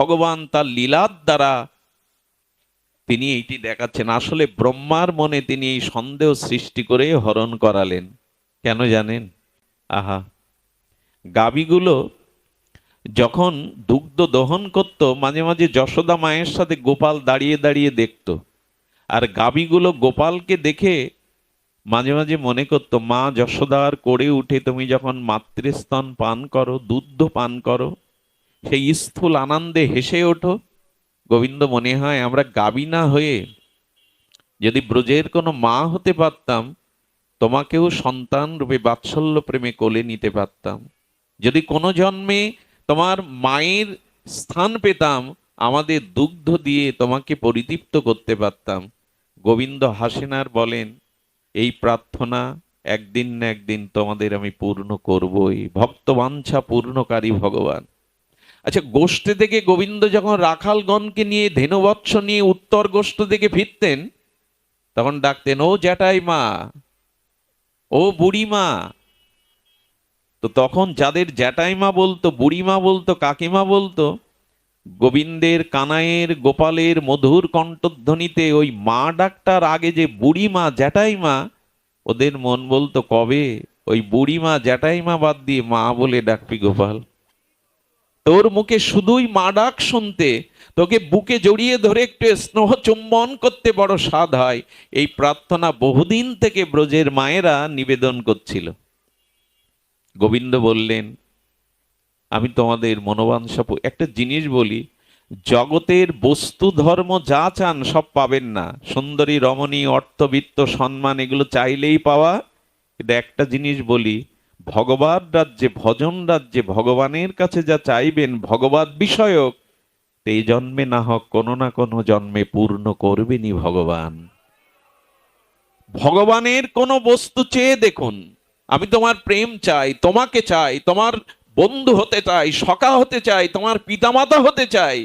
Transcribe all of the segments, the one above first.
ভগবান তার লীলার দ্বারা তিনি এইটি দেখাচ্ছেন। আসলে ব্রহ্মার মনে তিনি এই সন্দেহ সৃষ্টি করে হরণ করালেন। কেন জানেন? আহা, গাভীগুলো যখন দুগ্ধ দহন করত, মাঝে মাঝে যশোদা মায়ের সাথে গোপাল দাঁড়িয়ে দাঁড়িয়ে দেখত। আর গাভীগুলো গোপালকে দেখে মাঝে মাঝে মনে করতো, মা যশোদার করে উঠে তুমি যখন মাতৃস্তন পান করো, দুধ পান করো, সেই স্থূল আনন্দে হেসে ওঠো। গোবিন্দ মনে হয় আমরা গাভী না হয়ে যদি ব্রজের কোনো মা হতে পারতাম, তোমাকেও সন্তান রূপে বাৎসল্য প্রেমে কোলে নিতে পারতাম। যদি কোনো জন্মে তোমার মায়ের স্থান পেতাম, আমাদের দুগ্ধ দিয়ে তোমাকে পরিতৃপ্ত করতে পারতাম। গোবিন্দ হাসেন আর বলেন, এই প্রার্থনা একদিন না একদিন তোমাদের আমি পূর্ণ করবই। ভক্তবাঞ্ছা পূর্ণকারী ভগবান। আচ্ছা, গোষ্ঠী থেকে গোবিন্দ যখন রাখালগণকে নিয়ে, ধেনুবৎস নিয়ে উত্তর গোষ্ঠ থেকে ফিরতেন, তখন ডাকতেন, ও জ্যাঠাই মা, ও বুড়িমা। তো তখন যাদের জ্যাঠাইমা বলতো, বুড়িমা বলতো, কাকিমা বলতো, গোবিন্দের, কানাইয়ের, গোপালের মধুর কণ্ঠধ্বনিতে ওই মা ডাকটার আগে যে বুড়িমা, জ্যাঠাইমা, ওদের মন বলতো কবে ওই বুড়িমা জ্যাঠাইমা বাদ দিয়ে মা বলে ডাকবি গোপাল। তোর মুখে শুধুই মা ডাক শুনতে, তোকে বুকে জড়িয়ে ধরে একটু স্নেহ চুম্বন করতে বড় স্বাদ হয়। এই প্রার্থনা বহুদিন থেকে ব্রজের মায়েরা নিবেদন করছিল। গোবিন্দ বললেন, আমি তোমাদের মনোবাঞ্ছা, একটা জিনিস বলি, জগতের বস্তু ধর্ম যা চান সব পাবেন না। সুন্দরী, রমণী, অর্থবিত্ত, সম্মান, এগুলো চাইলেই পাওয়া। কিন্তু একটা জিনিস বলি, ভগবান রাজ্যে, ভজন রাজ্যে ভগবানের কাছে যা চাইবেন ভগবত বিষয়ক, এই জন্মে না হোক কোনো না কোনো জন্মে পূর্ণ করবেনই ভগবান। ভগবানের কোনো বস্তু চেয়ে দেখুন, আমি তোমার প্রেম চাই, তোমাকে চাই, তোমার বন্ধু হতে চাই, সখা হতে চাই, তোমার পিতামাতা হতে চাই,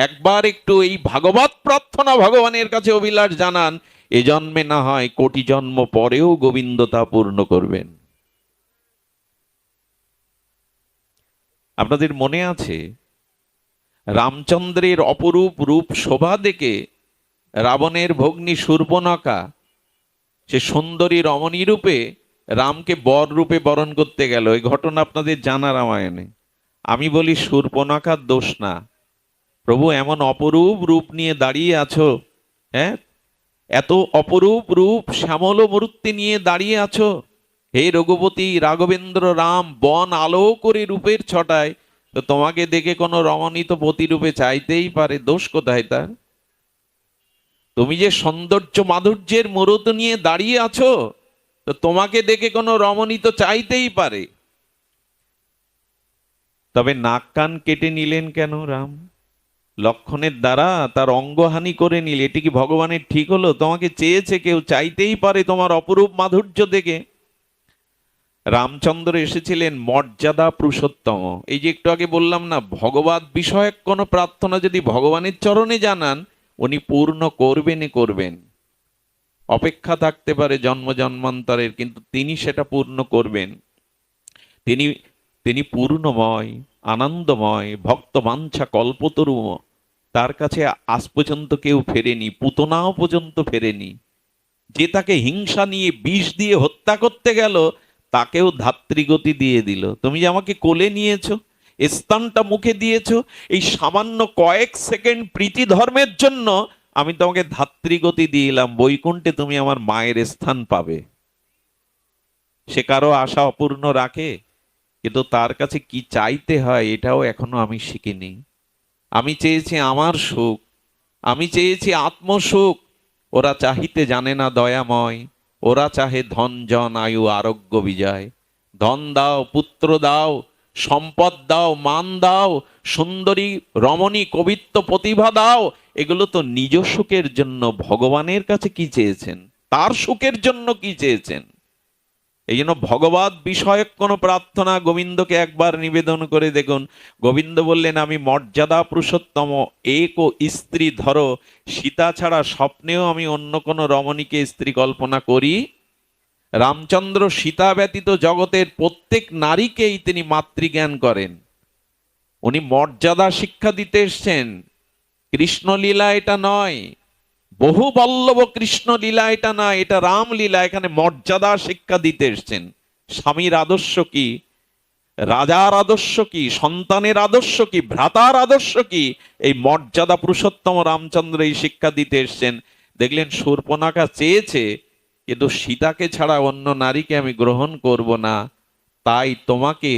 একবার একটু এই ভাগবত প্রার্থনা ভগবানের কাছে অভিলাষ জানান, এ জন্মে না হয় কোটি জন্ম পরেও গোবিন্দ তা পূর্ণ করবেন। আপনাদের মনে আছে, রামচন্দ্রের অপরূপ রূপ শোভা দেখে রাবণের ভগ্নী শূর্পণখা সে সুন্দরী রমণী রূপে রামকে বর রূপে বরণ করতে গেল। এই ঘটনা আপনাদের জানা রামায়ণে। আমি বলি শূর্পণখার দোষ না। প্রভু, এমন অপরূপ রূপ নিয়ে দাঁড়িয়ে আছো, হ্যাঁ, এত অপরূপ রূপ শ্যামল মূর্তি নিয়ে দাঁড়িয়ে আছো, হে রঘুপতি রাঘবেন্দ্র রাম, বন আলো করে রূপের ছটায়, তো তোমাকে দেখে কোনো রমণী তো প্রতিরূপে চাইতেই পারে, দোষ কোথায় তার? তুমি যে সৌন্দর্য মাধুর্যের মূরত নিয়ে দাঁড়িয়ে আছো, তো তোমাকে দেখে কোনো রমণী তো চাইতেই পারে। তবে নাক কান কেটে নিলেন কেন রাম? লক্ষণের দ্বারা তার অঙ্গহানি করে নিলে, এটি কি ভগবানের ঠিক হলো? তোমাকে চেয়েছে কেউ, চাইতেই পারে তোমার অপরূপ মাধুর্য দেখে। রামচন্দ্র এসেছিলেন মর্যাদা পুরুষোত্তম। এই যে একটু আগে বললাম না, ভগবত বিষয়ক কোনো প্রার্থনা যদি ভগবানের চরণে জানান, উনি পূর্ণ করবেনই করবেন। অপেক্ষা থাকতে পারে জন্ম জন্মান্তরের, কিন্তু তিনি সেটা পূর্ণ করবেন। তিনি তিনি পূর্ণময়, আনন্দময়, ভক্ত বাঞ্ছা কল্পতরু। তার কাছে আজ পর্যন্ত কেউ ফেরেনি, পুতনাও পর্যন্ত ফেরেনি। যে তাকে হিংসা নিয়ে বিষ দিয়ে হত্যা করতে গেল, তাকেও ধাত্রীগতি দিয়ে দিল। তুমি যে আমাকে কোলে নিয়েছো, স্তনটা মুখে দিয়েছো, এই সামান্য কয়েক সেকেন্ড প্রীতি ধর্মের জন্য আমি তোমাকে ধাত্রীগতি দিলাম, বৈকুণ্ঠে তুমি আমার মায়ের স্থান পাবে। সে কারো আশা অপূর্ণ রাখে, কিন্তু তার কাছে কি চাইতে হয় এটাও এখনো আমি শিখিনি। আমি চেয়েছি আমার সুখ, আমি চেয়েছি আত্মসুখ। ওরা চাহিতে জানে না দয়াময়, ওরা চাহে ধন জন আয়ু আরোগ্য বিজয়। ধন দাও, পুত্র দাও, সম্পদ দাও, মান দাও, সুন্দরী রমণী কবিত্ব প্রতিভা দাও, এগুলো তো নিজ সুখের জন্য। ভগবানের কাছে কি চেয়েছেন? তার সুখের জন্য কি চেয়েছেন? এই জন্য ভগবত বিষয়ক কোন প্রার্থনা গোবিন্দকে একবার নিবেদন করে দেখুন। গোবিন্দ বললেন, আমি মর্যাদা পুরুষোত্তম, এক ও স্ত্রী ধরো, সীতা ছাড়া স্বপ্নেও আমি অন্য কোন রমণীকে স্ত্রী কল্পনা করি। রামচন্দ্র সীতা ব্যতীত জগতের প্রত্যেক নারীকেই তিনি মাতৃজ্ঞান করেন। উনি মর্যাদা শিক্ষা দিতে এসছেন, কৃষ্ণলীলা এটা নয়। বহু বল্লভ কৃষ্ণ লীলা এটা না, এটা রামলীলা। এখানে মর্যাদা শিক্ষা দিতে এসছেন। স্বামীর আদর্শ কি, রাজার আদর্শ কি, সন্তানের আদর্শ কি, ভ্রাতার আদর্শ কি, এই মর্যাদা পুরুষোত্তম রামচন্দ্র এই শিক্ষা দিতে এসছেন। দেখলেন শূর্পণখা চেয়েছে, কিন্তু সীতাকে ছাড়া অন্য নারীকে আমি গ্রহণ করব না, তাই তোমাকে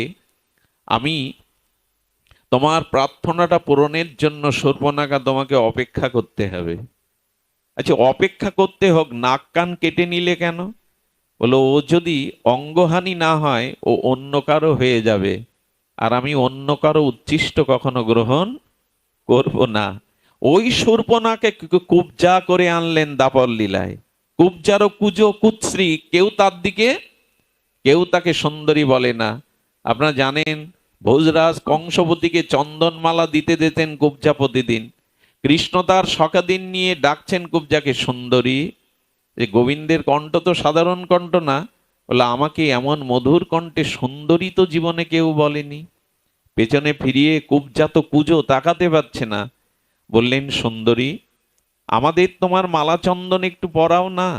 আমি তোমার প্রার্থনাটা পূরণের জন্য শূর্পণখা তোমাকে অপেক্ষা করতে হবে। আচ্ছা, অপেক্ষা করতে হোক, নাক কান কেটে নিলে কেন? বলো, ও যদি অঙ্গহানি না হয় ও অন্য কারো হয়ে যাবে, আর আমি অন্য কারো উচ্ছিষ্ট কখনো গ্রহণ করব না। ওই শূর্পণখাকে কুবজা করে আনলেন দাপর লীলায়। কুবজারও কুজো কুৎশ্রী, কেউ তার দিকে, কেউ তাকে সুন্দরী বলে না। আপনারা জানেন ভোজরাজ কংসবতীকে চন্দনমালা দিতে দিতেন কুবজা প্রতিদিন। কৃষ্ণ তার সখাদিন নিয়ে ডাকছেন কুবজাকে সুন্দরী। যে গোবিন্দের কণ্ঠ তো সাধারণ কণ্ঠ না, বলে আমাকে এমন মধুর কণ্ঠে সুন্দরী তো জীবনে কেউ বলেনি। পেছনে ফিরিয়ে কুবজা তো কুজো তাকাতে পারছে না, বললেন সুন্দরী, আমাদের তোমার মালা চন্দন একটু পরাও না।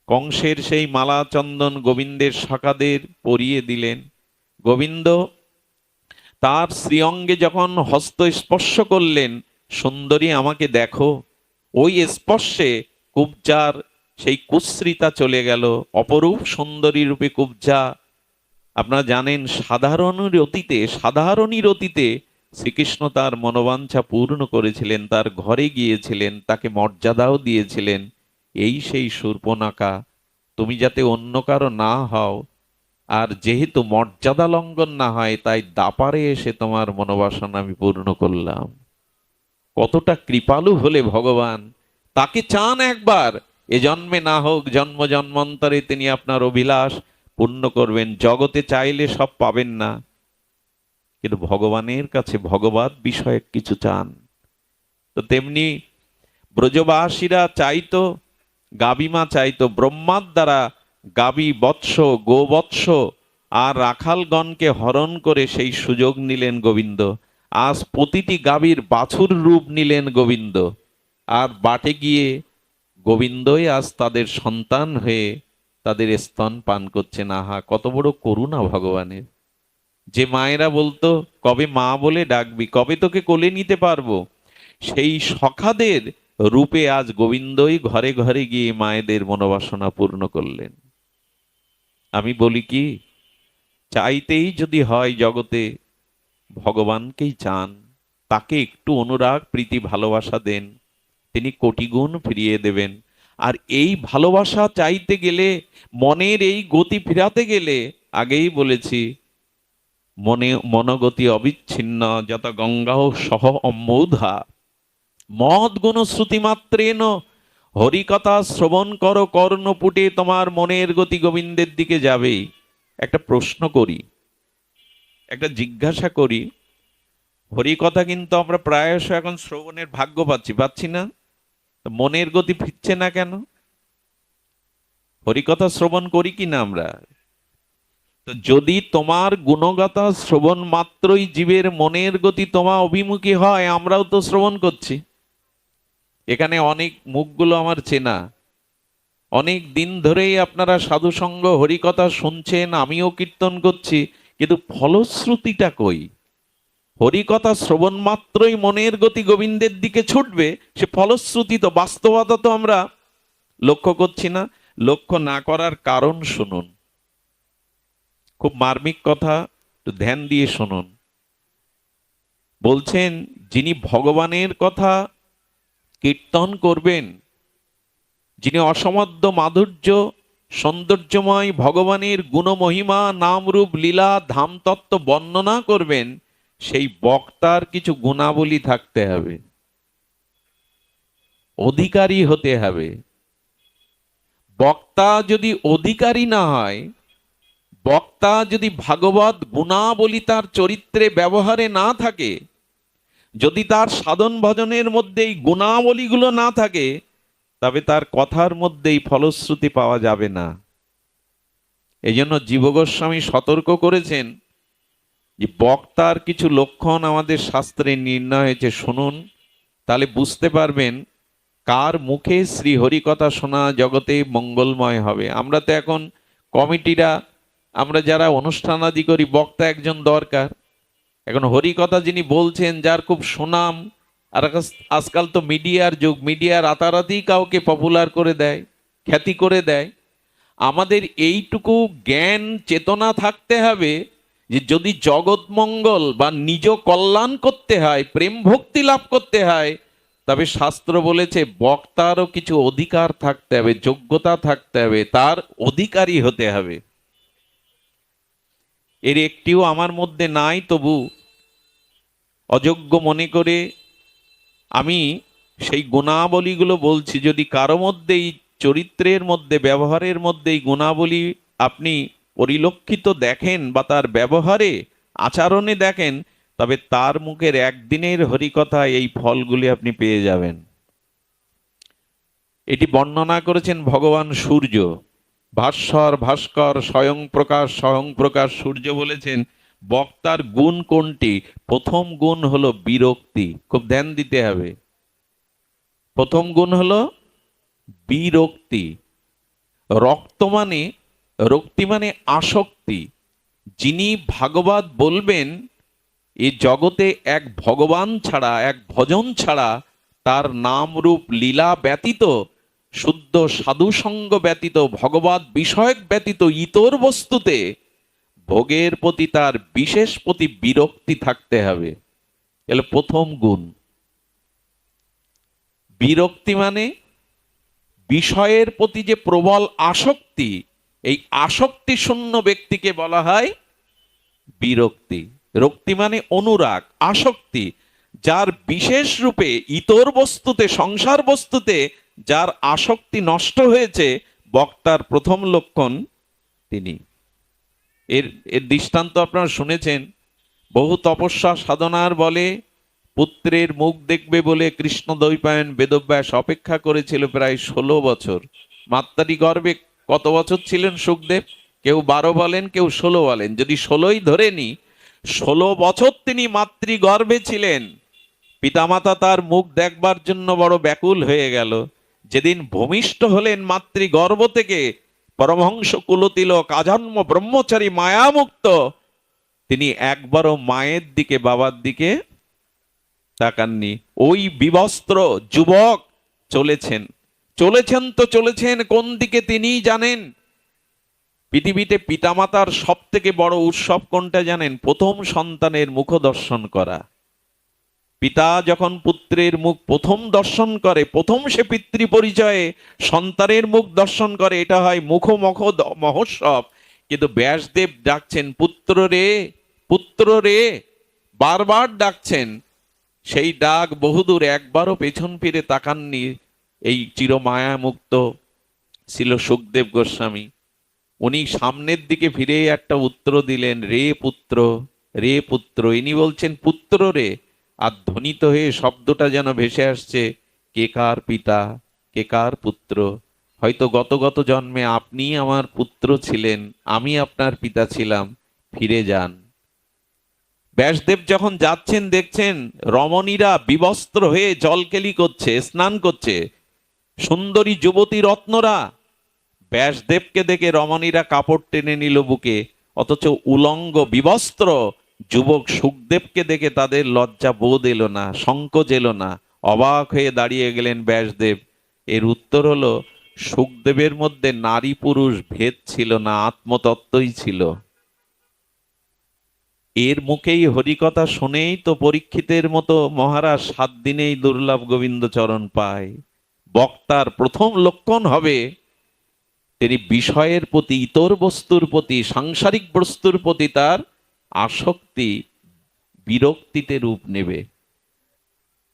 কংসের সেই মালা চন্দন গোবিন্দের সখাদের পরিয়ে দিলেন। গোবিন্দ তার শ্রীঅঙ্গে যখন হস্ত স্পর্শ করলেন, সুন্দরী আমাকে দেখো, ওই স্পর্শে কুবজার সেই কুৎসিতা চলে গেল। অপরূপ সুন্দরী রূপে কুবজা। আপনারা জানেন সাধারণই অতীতে শ্রীকৃষ্ণ তার মনোবাঞ্ছা পূর্ণ করেছিলেন, তার ঘরে গিয়েছিলেন, তাকে মর্যাদাও দিয়েছিলেন। এই সেই শূর্পণখা, তুমি যাতে অন্য কারো না হও, আর যেহেতু মর্যাদা লঙ্ঘন না হয়, তাই দাপারে এসে তোমার মনোবাসনা আমি পূর্ণ করলাম। কতটা কৃপালু হলে ভগবান! তাকে চান একবার, এ জন্মে না হোক জন্ম জন্মান্তরে তিনি আপনার অভিলাষ পূর্ণ করবেন। জগতে চাইলে সব পাবেন না, কিন্তু ভগবানের কাছে ভগবত বিষয়ে কিছু চান। তো তেমনি ব্রজবাসীরা চাইতো, গাবিমা চাইতো, ব্রহ্মার দ্বারা গাবি বৎস, গোবৎস আর রাখালগণকে হরণ করে সেই সুযোগ নিলেন গোবিন্দ। আজ প্রতিটি গাভীর বাছুর রূপ নিলেন গোবিন্দ, আর বাটে গিয়ে গোবিন্দই আজ তাদের সন্তান হয়ে তাদের স্তন পান করছেন। আহা, কত বড় করুণা ভগবানের! যে মায়েরা বলতো কবে মা বলে ডাকবি, কবে তোকে কোলে নিতে পারবো, সেই সখাদের রূপে আজ গোবিন্দই ঘরে ঘরে গিয়ে মায়েদের মনোবাসনা পূর্ণ করলেন। আমি বলি কি, চাইতেই যদি হয় জগতে, ভগবানকেই চান, তাকে একটু অনুরাগ প্রীতি ভালোবাসা দেন, তিনি কোটি গুণ ফিরিয়ে দেবেন। আর এই ভালোবাসা চাইতে গেলে, মনের এই গতি ফিরাতে গেলে, আগেই বলেছি, মনোগতি অবিচ্ছিন্ন যত গঙ্গাও সহ অম্মৌধা মদ গুণ শ্রুতি মাত্রেন হরিকথা শ্রবণ করো কর্ণপুটে, তোমার মনের গতি গোবিন্দের দিকে যাবেই। একটা প্রশ্ন করি, একটা জিজ্ঞাসা করি, হরিকথা কিন্তু আমরা প্রায়শ এখন শ্রবণের ভাগ্য পাচ্ছি না, মনের গতি ফিরছে না কেন? হরিকথা শ্রবণ করি কি না আমরা? তো যদি তোমার গুণগাথা শ্রবণ মাত্রই জীবের মনের গতি তোমা অভিমুখী হয়, আমরাও তো শ্রবণ করছি। এখানে অনেক মুখগুলো আমার চেনা, অনেক দিন ধরেই আপনারা সাধুসঙ্গ হরিকথা শুনছেন, আমিও কীর্তন করছি, কিন্তু ফলশ্রুতিটা কই? হরিকথা শ্রবণ মাত্রই মনের গতি গোবিন্দের দিকে ছুটবে, সে ফলশ্রুতি তো, বাস্তবতা তো আমরা লক্ষ্য করছি না। লক্ষ্য না করার কারণ শুনুন, খুব মার্মিক কথা, একটু ধ্যান দিয়ে শুনুন। বলছেন, যিনি ভগবানের কথা কীর্তন করবেন, যিনি অসমাদ্য মাধুর্য সৌন্দর্যময় ভগবানের গুণমহিমা নামরূপ লীলা ধামতত্ত্ব বর্ণনা করবেন, সেই বক্তার কিছু গুণাবলী থাকতে হবে, অধিকারী হতে হবে। বক্তা যদি অধিকারী না হয়, বক্তা যদি ভাগবত গুণাবলী তার চরিত্রে ব্যবহারে না থাকে, যদি তার সাধন ভজনের মধ্যে এই গুণাবলীগুলো না থাকে, তবে তার কথার মধ্যেই ফলশ্রুতি পাওয়া যাবে না। এই জন্য জীব গোস্বামী সতর্ক করেছেন যে বক্তার কিছু লক্ষণ আমাদের শাস্ত্রে নির্ণয় হয়েছে, শুনুন, তাহলে বুঝতে পারবেন কার মুখে শ্রী হরিকথা শোনা জগতে মঙ্গলময় হবে। আমরা তো এখন কমিটিরা, আমরা যারা অনুষ্ঠানাদি করি, বক্তা একজন দরকার। এখন হরিকথা যিনি বলছেন, যার খুব সুনাম, আর আজকাল তো মিডিয়ার যুগ, মিডিয়া রাতারাতি কাউকে পপুলার করে দেয়, খ্যাতি করে দেয়। আমাদের এইটুকু জ্ঞান চেতনা থাকতে হবে যে যদি জগৎ মঙ্গল বা নিজ কল্যাণ করতে হয়, প্রেম ভক্তি লাভ করতে হয়, তবে শাস্ত্র বলেছে বক্তারও কিছু অধিকার থাকতে হবে, যোগ্যতা থাকতে হবে, তার অধিকারী হতে হবে। এর একটিও আমার মধ্যে নাই, তবু অযোগ্য মনে করে আমি সেই গুণাবলীগুলো বলছি। যদি কারো মধ্যে এই চরিত্রের মধ্যে, ব্যবহারের মধ্যে এই গুণাবলী আপনি পরিলক্ষিত দেখেন বা তার ব্যবহারে আচরণে দেখেন, তবে তার মুখের একদিনের হরিকথা এই ফলগুলি আপনি পেয়ে যাবেন। এটি বর্ণনা করেছেন ভগবান সূর্য। ভাস্বর ভাস্কর স্বয়ং প্রকাশ সূর্য বলেছেন বক্তার গুণ কোনটি? প্রথম গুণ হলো বিরক্তি। খুব ধ্যান দিতে হবে। প্রথম গুণ হলো বিরক্তি। রক্তি মানে আসক্তি। যিনি ভাগবত বলবেন, এ জগতে এক ভগবান ছাড়া, এক ভজন ছাড়া, তার নাম রূপ লীলা ব্যতীত, শুদ্ধ সাধু সঙ্গ ব্যতীত, ভগবত বিষয়ক ব্যতীত ইতর বস্তুতে ভোগের প্রতি তার বিশেষ প্রতি বিরক্তি থাকতে হবে। এলো প্রথম গুণ। বিরক্তি মানে বিষয়ের প্রতি যে প্রবল আসক্তি, এই আসক্তি শূন্য ব্যক্তিকে বলা হয় বিরক্তি। রক্তি মানে অনুরাগ, আসক্তি। যার বিশেষ রূপে ইতর বস্তুতে, সংসার বস্তুতে যার আসক্তি নষ্ট হয়েছে, বক্তার প্রথম লক্ষণ তিনি। এর এর দৃষ্টান্ত আপনারা শুনেছেন। বহু তপস্যা সাধনার বলে পুত্রের মুখ দেখবে বলে কৃষ্ণ দ্বৈপায়ন বেদব্যাস অপেক্ষা করেছিল প্রায় 16 বছর। মাতৃ গর্ভে কত বছর ছিলেন সুখদেব? কেউ 12 বলেন, কেউ 16 বলেন। যদি 16ই ধরে নি, 16 বছর তিনি মাতৃ গর্ভে ছিলেন। পিতামাতা তার মুখ দেখবার জন্য বড় ব্যাকুল হয়ে গেল। যেদিন ভূমিষ্ঠ হলেন মাতৃ গর্ভ থেকে, পরমহংস কুলতিলক আজন্ম ব্রহ্মচারী মায়ামুক্ত, তিনি একবারও মায়ের দিকে, বাবার দিকে তাকাননি। ওই বিবস্ত্র যুবক চলেছেন তো চলেছেন কোন দিকে তিনি জানেন। পৃথিবীতে পিতামাতার সব থেকে বড় উৎসব কোনটা জানেন? প্রথম সন্তানের মুখ দর্শন করা। পিতা যখন পুত্রের মুখ প্রথম দর্শন করে, প্রথম সে পিতৃ পরিচয়ে সন্তানের মুখ দর্শন করে, এটা হয় মুখোমুখ মহোৎসব। কিন্তু ব্যাসদেব ডাকছেন পুত্র রে, পুত্র রে, বারবার ডাকছেন। সেই ডাক বহুদূর, একবারও পেছন ফিরে তাকাননি এই চিরমায়া মুক্ত ছিল সুখদেব গোস্বামী। উনি সামনের দিকে ফিরে একটা উত্তর দিলেন, রে পুত্র, রে পুত্র। ইনি বলছেন পুত্র রে, আর ধ্বনিত হয়ে শব্দটা যেন ভেসে আসছে, কে কার পিতা, কে কার পুত্র। হয়তো গত গত জন্মে আপনি আমার পুত্র ছিলেন, আমি আপনার পিতা ছিলাম, ফিরে যান। ব্যাসদেব যখন যাচ্ছেন, দেখছেন রমণীরা বিবস্ত্র হয়ে জলকেলি করছে, স্নান করছে। সুন্দরী যুবতী রত্নরা। ব্যাসদেবকে দেখে রমণীরা কাপড় টেনে নিল বুকে, অথচ উলঙ্গ বিবস্ত্র যুবক সুখদেবকে দেখে তাদের লজ্জা বোধ এলো না, সংকোচ এলো না। অবাক হয়ে দাঁড়িয়ে গেলেন ব্যাসদেব। এর উত্তর হলো, সুখদেবের মধ্যে নারী পুরুষ ভেদ ছিল না, আত্মতত্ত্বই ছিল। এর মুখেই হরিকথা শুনেই তো পরীক্ষিতের মতো মহারাজ 7 দিনেই দুর্লভ গোবিন্দ চরণ পায়। বক্তার প্রথম লক্ষণ হবে তিনি বিষয়ের প্রতি, ইতর বস্তুর প্রতি, সাংসারিক বস্তুর প্রতি তার আসক্তি বিরক্তিতে রূপ নেবে।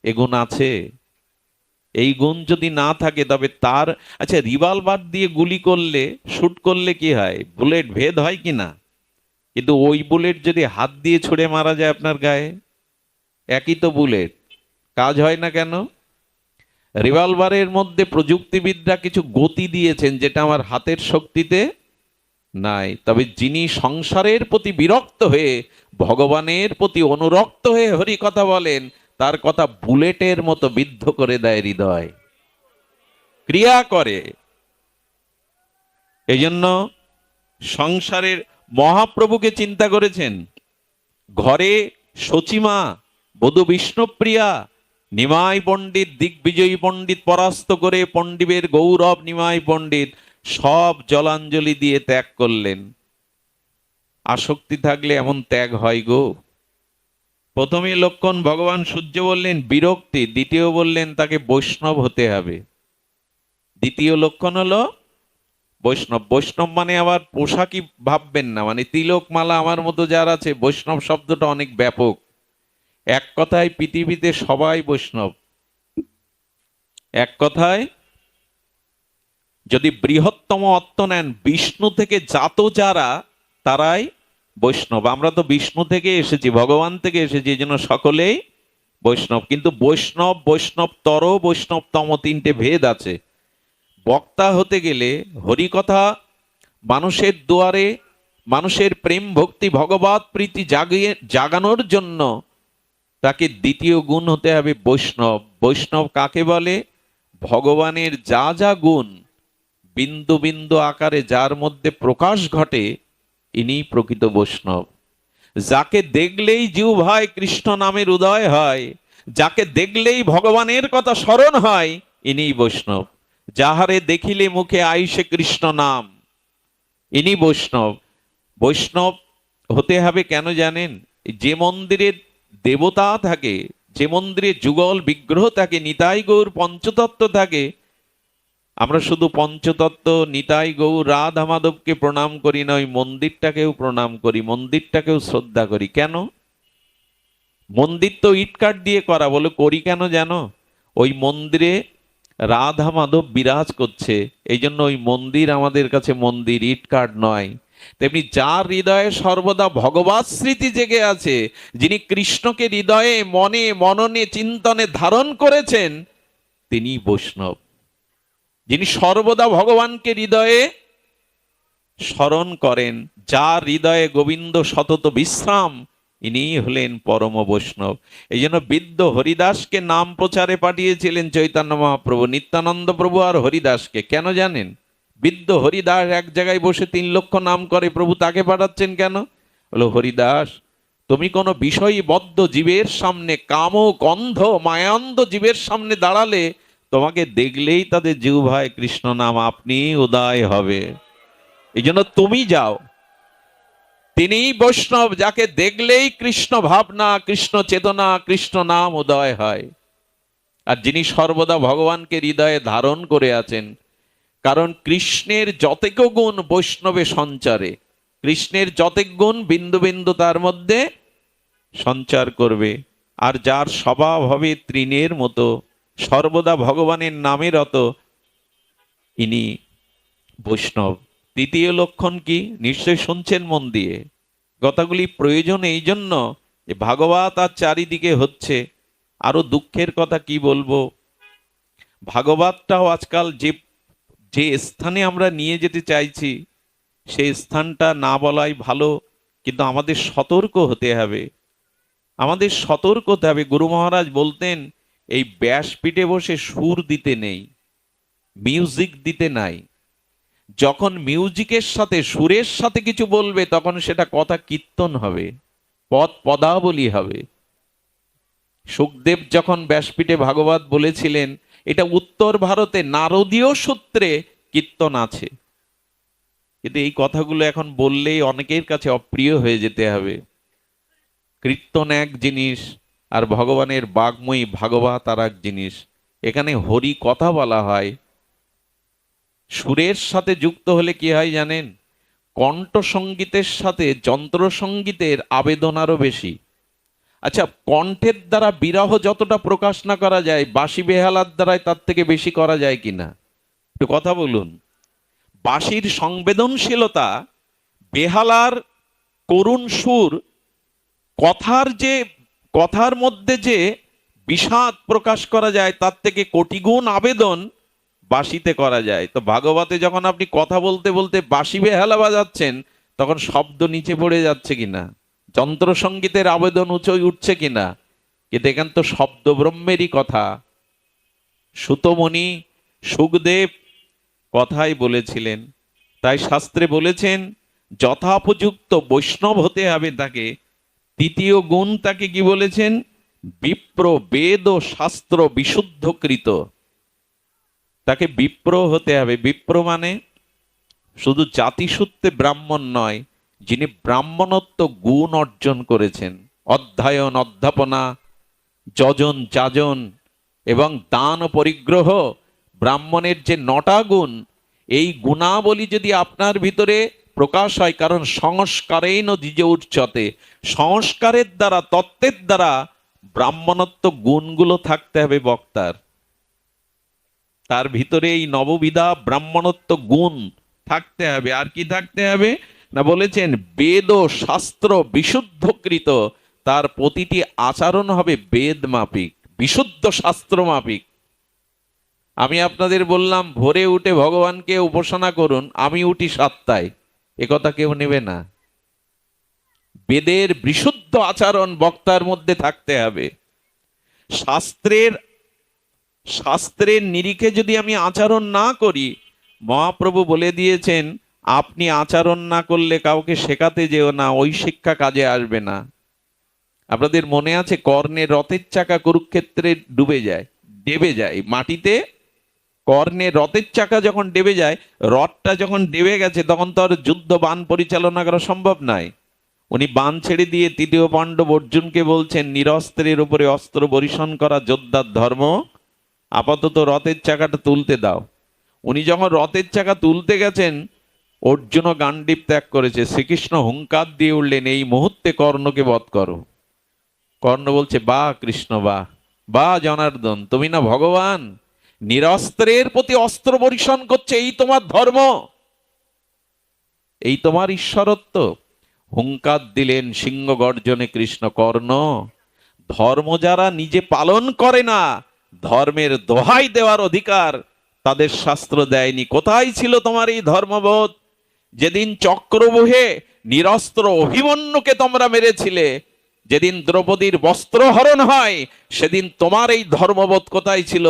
এগুণ আছে। এই গুণ যদি না থাকে তবে তার, আচ্ছা, রিভলভার দিয়ে গুলি করলে, শুট করলে কি হয়? বুলেট ভেদ হয় কি না? কিন্তু ওই বুলেট যদি হাত দিয়ে ছুড়ে মারা যায় আপনার গায়ে, একই তো বুলেট, কাজ হয় না কেন? রিভলভারের মধ্যে প্রযুক্তিবিদরা কিছু গতি দিয়েছেন যেটা আমার হাতের শক্তিতে নাই। তবে যিনি সংসারের প্রতি বিরক্ত হয়ে ভগবানের প্রতি অনুরক্ত হয়ে হরি কথা বলেন, তার কথা বুলেটের মতো বিদ্ধ করে দেয় হৃদয়, ক্রিয়া করে। এই জন্য সংসারের মহাপ্রভুকে চিন্তা করেছেন, ঘরে সচিমা, বধূ বিষ্ণুপ্রিয়া, নিমাই পণ্ডিত, দিগ্বিজয়ী পণ্ডিত পরাস্ত করে পণ্ডিতের গৌরব নিমাই পণ্ডিত সব জলাঞ্জলি দিয়ে ত্যাগ করলেন। আসক্তি থাকলে এমন ত্যাগ হয় গো। প্রথমে লক্ষণ ভগবান সূর্য বললেন বিরক্তি, দ্বিতীয় বললেন তাকে বৈষ্ণব হতে হবে। দ্বিতীয় লক্ষণ হলো বৈষ্ণব। বৈষ্ণব মানে আবার পোশাকই ভাববেন না, মানে তিলক মালা আমার মতো যার আছে। বৈষ্ণব শব্দটা অনেক ব্যাপক। এক কথায় পৃথিবীতে সবাই বৈষ্ণব। এক কথায় যদি বৃহত্তম অর্থ নেন, বিষ্ণু থেকে জাত যারা, তারাই বৈষ্ণব। আমরা তো বিষ্ণু থেকে এসেছি, ভগবান থেকে এসেছি, এই জন্য সকলেই বৈষ্ণব। কিন্তু বৈষ্ণব, বৈষ্ণবতর, বৈষ্ণবতম তিনটে ভেদ আছে। বক্তা হতে গেলে হরিকথা মানুষের দুয়ারে, মানুষের প্রেম ভক্তি ভগবত প্রীতি জাগানোর জন্য তাকে দ্বিতীয় গুণ হতে হবে বৈষ্ণব। বৈষ্ণব কাকে বলে? ভগবানের যা যা গুণ বিন্দু বিন্দু আকারে যার মধ্যে প্রকাশ ঘটে, ইনি প্রকৃত বৈষ্ণব। যাকে দেখলেই জিহ্বায় কৃষ্ণ নামের উদয় হয়, যাকে দেখলেই ভগবানের কথা স্মরণ হয়, ইনি বৈষ্ণব। যাহারে দেখিলে মুখে আইসে কৃষ্ণ নাম, ইনি বৈষ্ণব। বৈষ্ণব হতে হবে কেন জানেন? যে মন্দিরে দেবতা থাকে, যে মন্দিরে যুগল বিগ্রহ থাকে, নিতাই গৌর পঞ্চতত্ত্ব থাকে, আমরা শুধু পঞ্চতত্ত্ব নিতাই গৌর রাধা মাধবকে প্রণাম করি না, ওই মন্দিরটাকেও প্রণাম করি, মন্দিরটাকেও শ্রদ্ধা করি। কেন? মন্দির তো ইটকাঠ দিয়ে করা, বলে করি কেন জানো? ওই মন্দিরে রাধা মাধব বিরাজ করছে, এই জন্য ওই মন্দির আমাদের কাছে মন্দির, ইটকাঠ নয়। তেমনি যার হৃদয়ে সর্বদা ভগবৎ স্মৃতি জেগে আছে, যিনি কৃষ্ণকে হৃদয়ে মনে মননে চিন্তনে ধারণ করেছেন, তিনি বৈষ্ণব। যিনি সর্বদা ভগবানকে হৃদয়ে স্মরণ করেন, যার হৃদয়ে গোবিন্দ সতত বিশ্রাম, ইনি হলেন পরম বৈষ্ণব। এই জন্য বিদ্য হরিদাসকে নাম প্রচারে পাঠিয়েছিলেন চৈতন্য মহাপ্রভু, নিত্যানন্দ প্রভু আর হরিদাসকে। কেন জানেন? বিদ্য হরিদাস এক জায়গায় বসে 3 লক্ষ নাম করে, প্রভু তাকে পাঠাচ্ছেন কেন? বলো, হরিদাস তুমি কোনো বিষয়ী বদ্ধ জীবের সামনে, কাম গন্ধ মায়ান্ধ জীবের সামনে দাঁড়ালে, তোমাকে দেখলেই তাদের জিহ্বায় কৃষ্ণ নাম আপনি উদয় হবে। এই জন্য তুমি যাও। তিনি বৈষ্ণব, যাকে দেখলেই কৃষ্ণ ভাবনা, কৃষ্ণ চেতনা, কৃষ্ণ নাম উদয় হয়। আর যিনি সর্বদা ভগবানকে হৃদয়ে ধারণ করে আছেন। কারণ কৃষ্ণের যতেক গুণ বৈষ্ণবে সঞ্চারে, কৃষ্ণের যতেক গুণ বিন্দু বিন্দু তার মধ্যে সঞ্চার করবে। আর যার স্বভাব হবে তৃণের মতো, সর্বদা ভগবানের নামে রত, ইনি বৈষ্ণব। তৃতীয় লক্ষণ কি? নিশ্চয় শুনছেন মন দিয়ে। কথাগুলি প্রয়োজন এই জন্য যে ভাগবত আর চারিদিকে হচ্ছে। আরো দুঃখের কথা কি বলবো, ভাগবতটাও আজকাল যে যে স্থানে আমরা নিয়ে যেতে চাইছি, সেই স্থানটা না বলাই ভালো। কিন্তু আমাদের সতর্ক হতে হবে, আমাদের সতর্ক হতে হবে। গুরু মহারাজ বলতেন, এই ব্যাসপীঠে বসে সুর দিতে নেই, মিউজিক দিতে নাই। যখন মিউজিকের সাথে সুরের সাথে কিছু বলবে, তখন সেটা কথা কীর্তন হবে, পদ পদাবলী হবে। সুখদেব যখন ব্যাসপীঠে ভাগবত বলেছিলেন, এটা উত্তর ভারতে নারদীয় সূত্রে কীর্তন আছে। কিন্তু এই কথাগুলো এখন বললেই অনেকের কাছে অপ্রিয় হয়ে যেতে হবে। কীর্তন এক জিনিস, আর ভগবানের বাগ্ময়ী ভাগবত আর এক জিনিস। এখানে হরি কথা বলা হয়। সুরের সাথে যুক্ত হলে কি হয় জানেন? কণ্ঠ সঙ্গীতের সাথে যন্ত্র সঙ্গীতের আবেদন আরো বেশি। আচ্ছা, কণ্ঠের দ্বারা বিরহ যতটা প্রকাশ না করা যায়, বাঁশি বেহালার দ্বারাই তার থেকে বেশি করা যায় কিনা? একটু কথা বলুন। বাঁশির সংবেদনশীলতা, বেহালার করুণ সুর, কথার মধ্যে যে বিষাদ প্রকাশ করা যায়, তার থেকে কোটি গুণ আবেদন বাঁশিতে করা যায়। তো ভাগবতে যখন আপনি কথা বলতে বলতে বাঁশি বেহালা বাজাচ্ছেন, তখন শব্দ নিচে পড়ে যাচ্ছে কিনা, যন্ত্র সঙ্গীতের আবেদন উঠছে কিনা, কিন্তু এখান তো শব্দ ব্রহ্মেরই কথা। সুতমণি সুখদেব কথাই বলেছিলেন। তাই শাস্ত্রে বলেছেন যথোপযুক্ত বৈষ্ণব হতে হবে তাকে। তৃতীয় গুণ তাকে কি বলেছেন? বিপ্র বেদ ও শাস্ত্র বিশুদ্ধকৃত। তাকে বিপ্র হতে হবে। বিপ্র মানে শুধু জাতিসূত্রে ব্রাহ্মণ নয়, যিনি ব্রাহ্মণত্ব গুণ অর্জন করেছেন। অধ্যয়ন, অধ্যাপনা, যজন যাজন এবং দান ও পরিগ্রহ, ব্রাহ্মণের যে 9টা গুণ, এই গুণাবলী যদি আপনার ভিতরে প্রকাশ হয়, কারণ সংস্কারেণ দ্বিজ উচ্চতে, সংস্কারের দ্বারা, তত্ত্বের দ্বারা ব্রাহ্মণত্ব গুণগুলো থাকতে হবে বক্তার। তার ভিতরে এই নববিধা ব্রাহ্মণত্ব গুণ থাকতে হবে। আর কি থাকতে হবে না, বলেছেন বেদ ও শাস্ত্র বিশুদ্ধকৃত। তার প্রতিটি আচরণ হবে বেদ মাফিক, বিশুদ্ধ শাস্ত্র মাফিক। আমি আপনাদের বললাম ভোরে উঠে ভগবানকে উপাসনা করুন, আমি উঠি 7টায়, একথা কেউ নেবে না। বেদের বিশুদ্ধ আচরণ বক্তার মধ্যে থাকতে হবে। শাস্ত্রের শাস্ত্রের নিরিখে যদি আমি আচরণ না করি, মহাপ্রভু বলে দিয়েছেন আপনি আচরণ না করলে কাউকে শেখাতে যেও না, ওই শিক্ষা কাজে আসবে না। আপনাদের মনে আছে কর্ণের রথের চাকা কুরুক্ষেত্রে ডেবে যায় মাটিতে। কর্ণের রথের চাকা যখন ডেবে যায়, রথটা যখন ডেবে গেছে, তখন তো আর যুদ্ধ বান পরিচালনা করা সম্ভব নয়। উনি বান ছেড়ে দিয়ে তৃতীয় পাণ্ডব অর্জুনকে বলছেন নিরস্ত্রের উপরে অস্ত্র বর্ষণ করা যোদ্ধার ধর্ম, আপাতত রথের চাকাটা তুলতে দাও। উনি যখন রথের চাকা তুলতে গেছেন, অর্জুন গান্ডীব ত্যাগ করেছে। শ্রীকৃষ্ণ হুঙ্কার দিয়ে উঠলেন এই মুহূর্তে কর্ণকে বধ করো। কর্ণ বলছে বাহ কৃষ্ণ, বাহ বাহ জনার্দন, তুমি না ভগবান, নিরস্ত্রের প্রতি অস্ত্র বর্ষণ করছে, এই তোমার ধর্ম, এই তোমার ঈশ্বরত্ব। হুঙ্কার দিলেন সিংহ গর্জনে কৃষ্ণ, কর্ণ, ধর্ম যারা নিজে পালন করে না, ধর্মের দোহাই দেওয়ার অধিকার তাদের শাস্ত্র দেয়নি। কোথায় ছিল তোমার এই ধর্মবোধ? যেদিন চক্রবুহে নিরস্ত্র অভিমন্যুকে তোমরা মেরেছিলে, যেদিন দ্রৌপদীর বস্ত্রহরণ হয়, সেদিন তোমার এই ধর্মবোধ কোথায় ছিল?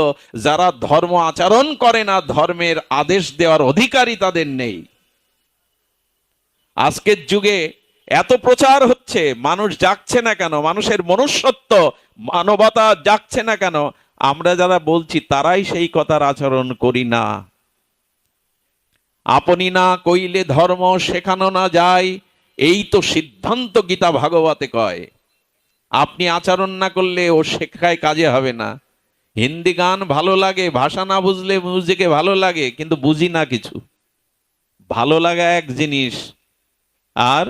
যারা ধর্ম আচরণ করে না, ধর্মের আদেশ দেওয়ার অধিকারই তাদের নেই। আজকের যুগে এত প্রচার হচ্ছে, মানুষ জাগছে না কেন? মানুষের মনুষ্যত্ব, মানবতা জাগছে না কেন? আমরা যারা বলছি তারাই সেই কথার আচরণ করি না। আপনি না কইলে ধর্ম শেখানো না যায়, এই তো সিদ্ধান্ত গীতা ভাগবতে কয়। আপনি আচরণ না করলে ও শেখায় কাজে হবে না। হিন্দি গান ভালো লাগে, ভাষা না বুঝলে মিউজিকে ভালো লাগে, কিন্তু বুঝি না কিছু। ভালো লাগা এক জিনিস, আর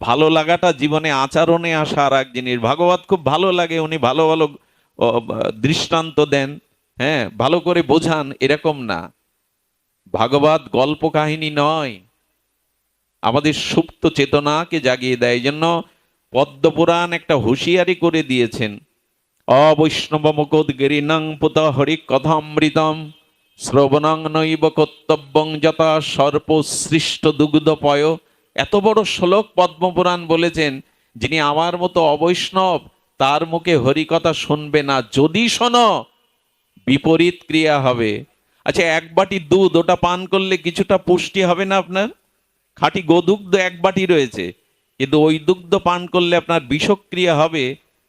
ভালো লাগাটা জীবনে আচরণে আসা আর এক জিনিস। ভাগবত খুব ভালো লাগে, উনি ভালো ভালো দৃষ্টান্ত দেন, হ্যাঁ, ভালো করে বোঝান, এরকম না। ভাগবত গল্প কাহিনী নয়, আমাদের সুপ্ত চেতনাকে জাগিয়ে দেয়। এই জন্য পদ্মপুরাণ একটা হুঁশিয়ারি করে দিয়েছেন, অবৈষ্ণব মুকোদ্গিরিণং পুত হরি কথামৃতম শ্রবণং নৈব কর্তব্যং যথা সর্প সৃষ্ট দুগ্ধপয়। এত বড় শ্লোক পদ্মপুরাণ বলেছেন, যিনি আমার মতো অবৈষ্ণব তার মুখে হরিকথা শুনবে না, যদি শোনো বিপরীত ক্রিয়া হবে। আচ্ছা, এক বাটি দুধ, ওটা পান করলে কিছুটা পুষ্টি হবে না আপনার? খাঁটি গোদুগ্ধ এক বাটি রয়েছে, কিন্তু ওই দুগ্ধ পান করলে আপনার বিষক্রিয়া হবে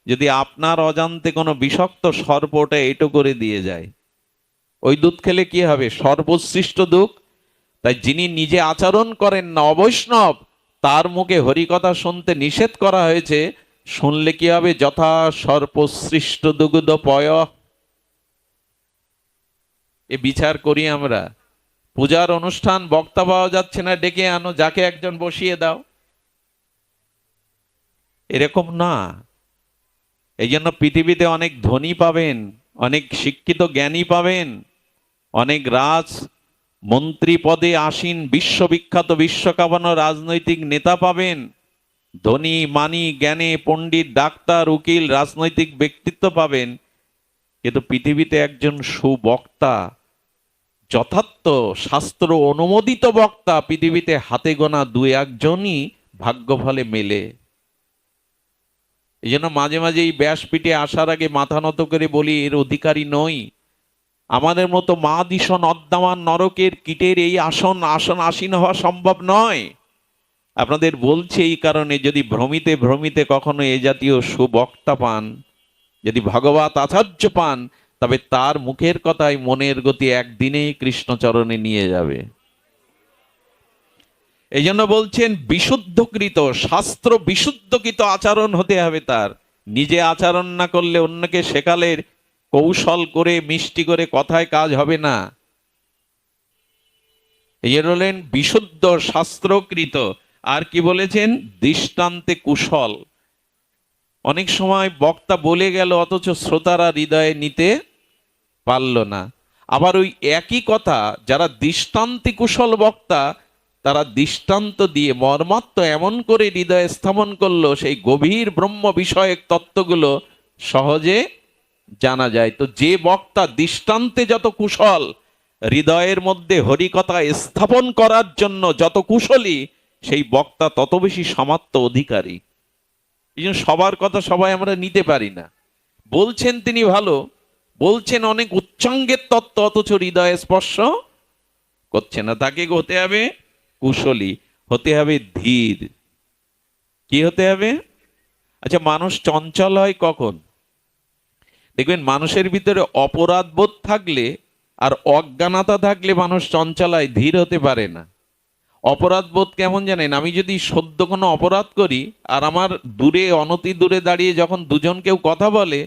যদি আপনার অজান্তে কোনো বিষাক্ত সর্প ওটা এটো করে দিয়ে যায়। ওই দুধ খেলে কি হবে? সর্বসৃষ্ট দুধ। তাই যিনি নিজে আচরণ করেন না, অবৈষ্ণব, তার মুখে হরিকথা শুনতে নিষেধ করা হয়েছে। শুনলে কি হবে? যথা সর্বসৃষ্ট দুগ্ধ পয়। এ বিচার করি আমরা। পূজার অনুষ্ঠান, বক্তা পাওয়া যাচ্ছে না, ডেকে আনো, যাকে একজন বসিয়ে দাও, এরকম না। এই জন্য পৃথিবীতে অনেক ধনী পাবেন, অনেক শিক্ষিত জ্ঞানী পাবেন, অনেক রাজ মন্ত্রী পদে আসীন বিশ্ববিখ্যাত বিশ্বকাবানো রাজনৈতিক নেতা পাবেন, ধনী মানি জ্ঞানে পণ্ডিত ডাক্তার উকিল রাজনৈতিক ব্যক্তিত্ব পাবেন, কিন্তু পৃথিবীতে একজন সুবক্তা যথার্থ শাস্ত্র অনুমোদিত বক্তা পৃথিবীতে হাতে গোনা দুই একজনই ভাগ্যফলে মেলে। এই জন্য মাঝে মাঝে এই ব্যাসপীঠে আসার আগে মাথা নত করে বলি, এর অধিকারী নই। আমাদের মতো মহাদিশন অদ্যামান নরকের কীটের এই আসন আসীন হওয়া সম্ভব নয়। আপনাদের বলছে এই কারণে, যদি ভ্রমিতে ভ্রমিতে কখনো এ জাতীয় সুবক্তা পান, যদি ভগবত আচার্য পান, তবে তার মুখের কথাই মনের গতি একদিনেই কৃষ্ণচরণে নিয়ে যাবে। এই জন্য বলছেন বিশুদ্ধকৃত, শাস্ত্র বিশুদ্ধকৃত আচরণ হতে হবে তার। নিজে আচরণ না করলে অন্যকে শেখালের কৌশল করে মিষ্টি করে কথায় কাজ হবে না। এই হলেন বিশুদ্ধ শাস্ত্রকৃত। আর কি বলেছেন? দৃষ্টান্তে কুশল। অনেক সময় বক্তা বলে গেল অথচ শ্রোতারা হৃদয়ে নিতে পারল না। আবার ওই একই কথা যারা দৃষ্টান্তে কুশল বক্তা, তারা দৃষ্টান্ত দিয়ে মর্মার্থ এমন করে হৃদয়ে স্থাপন করলো, সেই গভীর ব্রহ্ম বিষয়ক তত্ত্বগুলো সহজে জানা যায়। তো যে বক্তা দৃষ্টান্তে যত কুশল, হৃদয়ের মধ্যে হরিকথা স্থাপন করার জন্য যত কুশলী, সেই বক্তা তত বেশি সমাপ্ত অধিকারী। এই জন্য সবার কথা সবাই আমরা নিতে পারি না। বলছেন তিনি ভালো, বলছেন অনেক উচ্চাঙ্গের তত্ত্ব, অথচ হৃদয়ে স্পর্শ করছে না। তাকে হতে হবে কুশলী, হতে হবে ধীর। কি হতে হবে? আচ্ছা, মানুষ চঞ্চল হয় কখন? দেখবেন মানুষের ভিতরে অপরাধ বোধ থাকলে আর অজ্ঞানতা থাকলে মানুষ চঞ্চল হয়, ধীর হতে পারে না। অপরাধ বোধ কেমন জানেন? আমি যদি সদ্য কোনো অপরাধ করি আর আমার দূরে অনতি দূরে দাঁড়িয়ে যখন দুজন কেউ কথা বলে,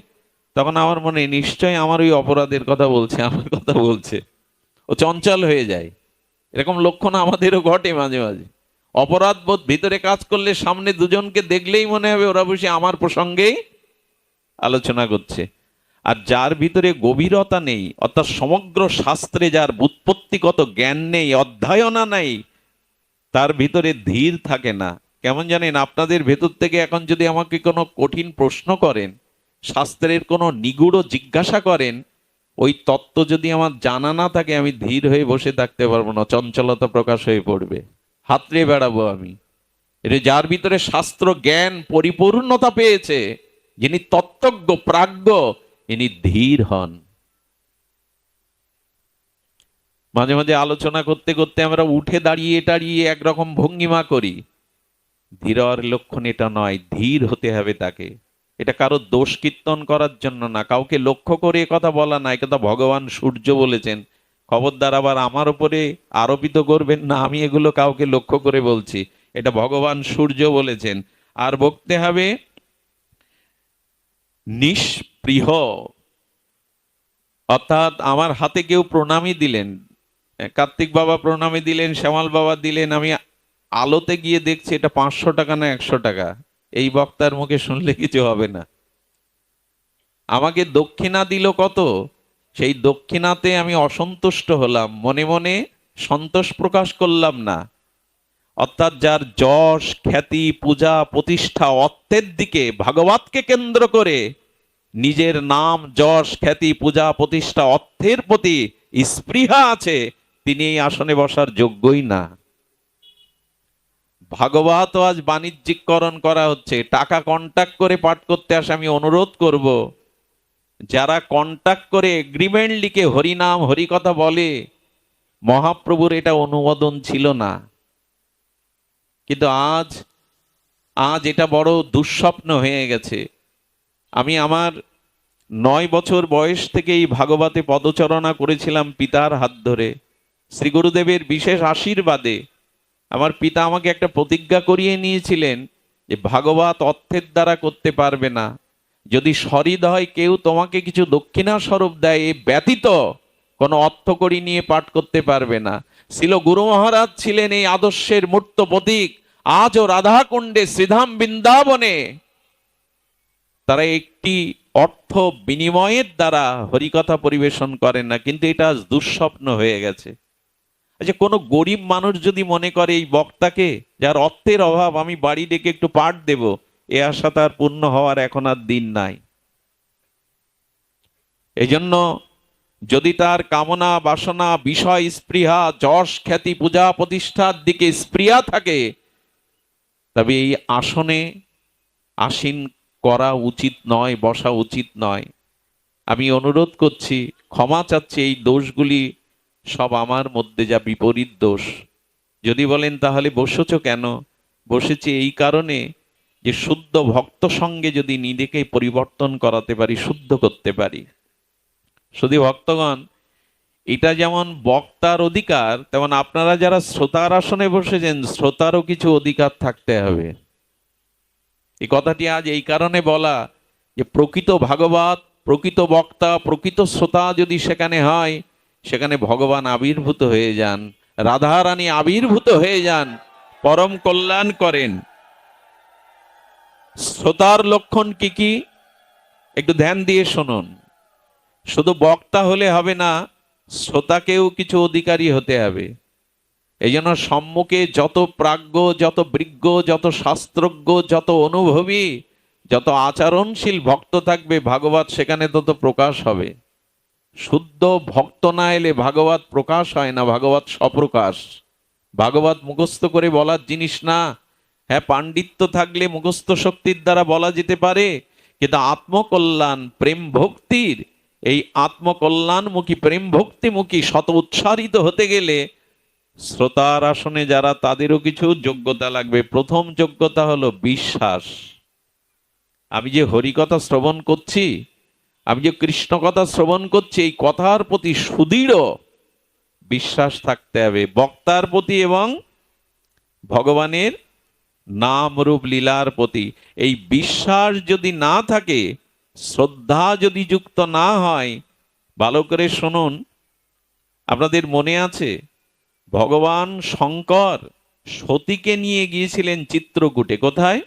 তখন আমার মনে নিশ্চয়ই আমার ওই অপরাধের কথা বলছে, আমার কথা বলছে। ও চঞ্চল হয়ে যায়। এরকম লক্ষণ আমাদেরও ঘটে মাঝে মাঝে। অপরাধ বোধ ভিতরে কাজ করলে সামনে দুজনকে দেখলেই মনে হবে ওরা বসে আমার প্রসঙ্গেই আলোচনা করছে। আর যার ভিতরে গভীরতা নেই, অর্থাৎ সমগ্র শাস্ত্রে যার ব্যুৎপত্তিগত জ্ঞান নেই, অধ্যয়না নেই, তার ভিতরে ধীর থাকে না। কেমন জানেন? আপনাদের ভেতর থেকে এখন যদি আমাকে কোনো কঠিন প্রশ্ন করেন, শাস্ত্রের কোনো নিগূঢ় জিজ্ঞাসা করেন, ওই তত্ত্ব যদি আমার জানা না থাকে, আমি ধীর হয়ে বসে থাকতে পারবো না, চঞ্চলতা প্রকাশ হয়ে পড়বে, হাতড়ে বেড়াবো আমি। এটা যার ভিতরে শাস্ত্র জ্ঞান পরিপূর্ণতা পেয়েছে, যিনি তত্ত্বজ্ঞ প্রাজ্ঞ, ইনি ধীর হন। মাঝে মাঝে আলোচনা করতে করতে আমরা উঠে দাঁড়িয়ে টাড়িয়ে একরকম ভঙ্গিমা করি। ধীরর লক্ষণ এটা নয়, ধীর হতে হবে তাকে। এটা কারো দোষ কীর্তন করার জন্য না, কাউকে লক্ষ্য করে কথা বলা না। এটা ভগবান সূর্য বলেছেন, খবরদার আবার আমার উপরে আরোপিত করবেন না, আমি এগুলো কাউকে লক্ষ্য করে বলছি। এটা ভগবান সূর্য বলেছেন। আর বলতে হবে নিষ্পৃহ, অর্থাৎ আমার হাতে কেউ প্রণামী দিলেন, কার্তিক বাবা প্রণামী দিলেন, শ্যামল বাবা দিলেন, আমি আলোতে গিয়ে দেখছি এটা 500 টাকা না 100 টাকা, এই বক্তার মুখে শুনলে কিছু হবে না। আমাকে দক্ষিণা দিল কত, সেই দক্ষিণাতে আমি অসন্তুষ্ট হলাম, মনে মনে সন্তোষ প্রকাশ করলাম না। অর্থাৎ যার যশ খ্যাতি পূজা প্রতিষ্ঠা অর্থের দিকে, ভাগবতকে কেন্দ্র করে নিজের নাম যশ খ্যাতি পূজা প্রতিষ্ঠা অর্থের প্রতি স্পৃহা আছে, তিনি এই আসনে বসার যোগ্যই না। ভাগবত আজ বাণিজ্যিককরণ করা হচ্ছে, টাকা কন্ট্যাক্ট করে পাঠ করতে আসে। আমি অনুরোধ করব, যারা কন্ট্যাক্ট করে এগ্রিমেন্ট লিখে হরিনাম হরিকথা বলে, মহাপ্রভুর এটা অনুমোদন ছিল না। কিন্তু আজ আজ এটা বড় দুঃস্বপ্ন হয়ে গেছে। আমি আমার 9 বছর বয়স থেকেই ভাগবতে পদচারণা করেছিলাম পিতার হাত ধরে। শ্রী গুরুদেবের বিশেষ আশীর্বাদে আমার পিতা আমাকে একটা প্রতিজ্ঞা করিয়ে নিয়েছিলেন যে ভাগবত অর্থের দ্বারা করতে পারবে না, যদি সহৃদয় কেউ তোমাকে কিছু দক্ষিণা স্বরূপ দেয়, এ ব্যতীত কোনো অর্থ করি নিয়ে পাঠ করতে পারবে না। ছিল গুরু মহারাজ ছিলেন এই আদর্শের মূর্ত প্রতীক। আজও রাধাকুণ্ডে শ্রীধাম বৃন্দাবনে তারা একটি অর্থ বিনিময়ের দ্বারা হরিকথা পরিবেশন করেন না, কিন্তু এটা আজ দুঃস্বপ্ন হয়ে গেছে। আচ্ছা, কোনো গরিব মানুষ যদি মনে করে এই বক্তাকে, যার অর্থের অভাব, আমি বাড়ি ডেকে একটু পাঠ দেব, এ আশা তার পূর্ণ হওয়ার এখন আর দিন নাই। এই জন্য যদি তার কামনা বাসনা বিষয় স্পৃহা যশ খ্যাতি পূজা প্রতিষ্ঠার দিকে স্পৃহা থাকে, তবে এই আসনে আসীন করা উচিত নয়, বসা উচিত নয়। আমি অনুরোধ করছি, ক্ষমা চাচ্ছি, এই দোষগুলি সব আমার মধ্যে যা বিপরীত দোষ। যদি বলেন তাহলে বসেছো কেন? বসেছি এই কারণে যে শুদ্ধ ভক্ত সঙ্গে যদি নিজেকে পরিবর্তন করাতে পারি, শুদ্ধ করতে পারি। শুধু ভক্তগণ, এটা যেমন বক্তার অধিকার, তেমন আপনারা যারা শ্রোতার আসনে বসেছেন, শ্রোতারও কিছু অধিকার থাকতে হবে। এই কথাটি আজ এই কারণে বলা যে প্রকৃত ভাগবত, প্রকৃত বক্তা, প্রকৃত শ্রোতা যদি সেখানে হয়, সেখানে ভগবান আবির্ভূত হয়ে যান, রাধারানী আবির্ভূত হয়ে যান, পরম কল্যাণ করেন। শ্রোতার লক্ষণ কি কি একটু ধ্যান দিয়ে শুনুন। শুধু বক্তা হলে হবে না, শ্রোতাকেও কিছু অধিকারী হতে হবে। এই জন্য সম্মুখে যত প্রাজ্ঞ, যত বৃজ্ঞ, যত শাস্ত্রজ্ঞ, যত অনুভবী, যত আচরণশীল ভক্ত থাকবে, ভাগবত সেখানে তত প্রকাশ হবে। শুদ্ধ ভক্ত না এলে ভাগবত প্রকাশ হয় না, ভাগবত স্বপ্রকাশ। ভাগবত মুখস্থ করে বলার জিনিস না। হ্যাঁ, পাণ্ডিত্য থাকলে মুখস্থ শক্তির দ্বারা বলা যেতে পারে, কিন্তু আত্মকল্যাণ প্রেম ভক্তির, এই আত্মকল্যাণমুখী প্রেম ভক্তিমুখী শত উচ্চারিত হতে গেলে শ্রোতার আসনে যারা, তাদেরও কিছু যোগ্যতা লাগবে। প্রথম যোগ্যতা হলো বিশ্বাস। আমি যে হরিকথা শ্রবণ করছি, আমি যে কৃষ্ণ কথা শ্রবণ করছি, এই কথার প্রতি সুদৃঢ় বিশ্বাস থাকতে হবে, বক্তার প্রতি এবং ভগবানের নাম রূপ লীলার প্রতি। এই বিশ্বাস যদি না থাকে, শ্রদ্ধা যদি যুক্ত না হয়, ভালো করে শুনুন, আপনাদের মনে আছে ভগবান শঙ্কর সতীকে নিয়ে গিয়েছিলেন চিত্রকূটে। কোথায়?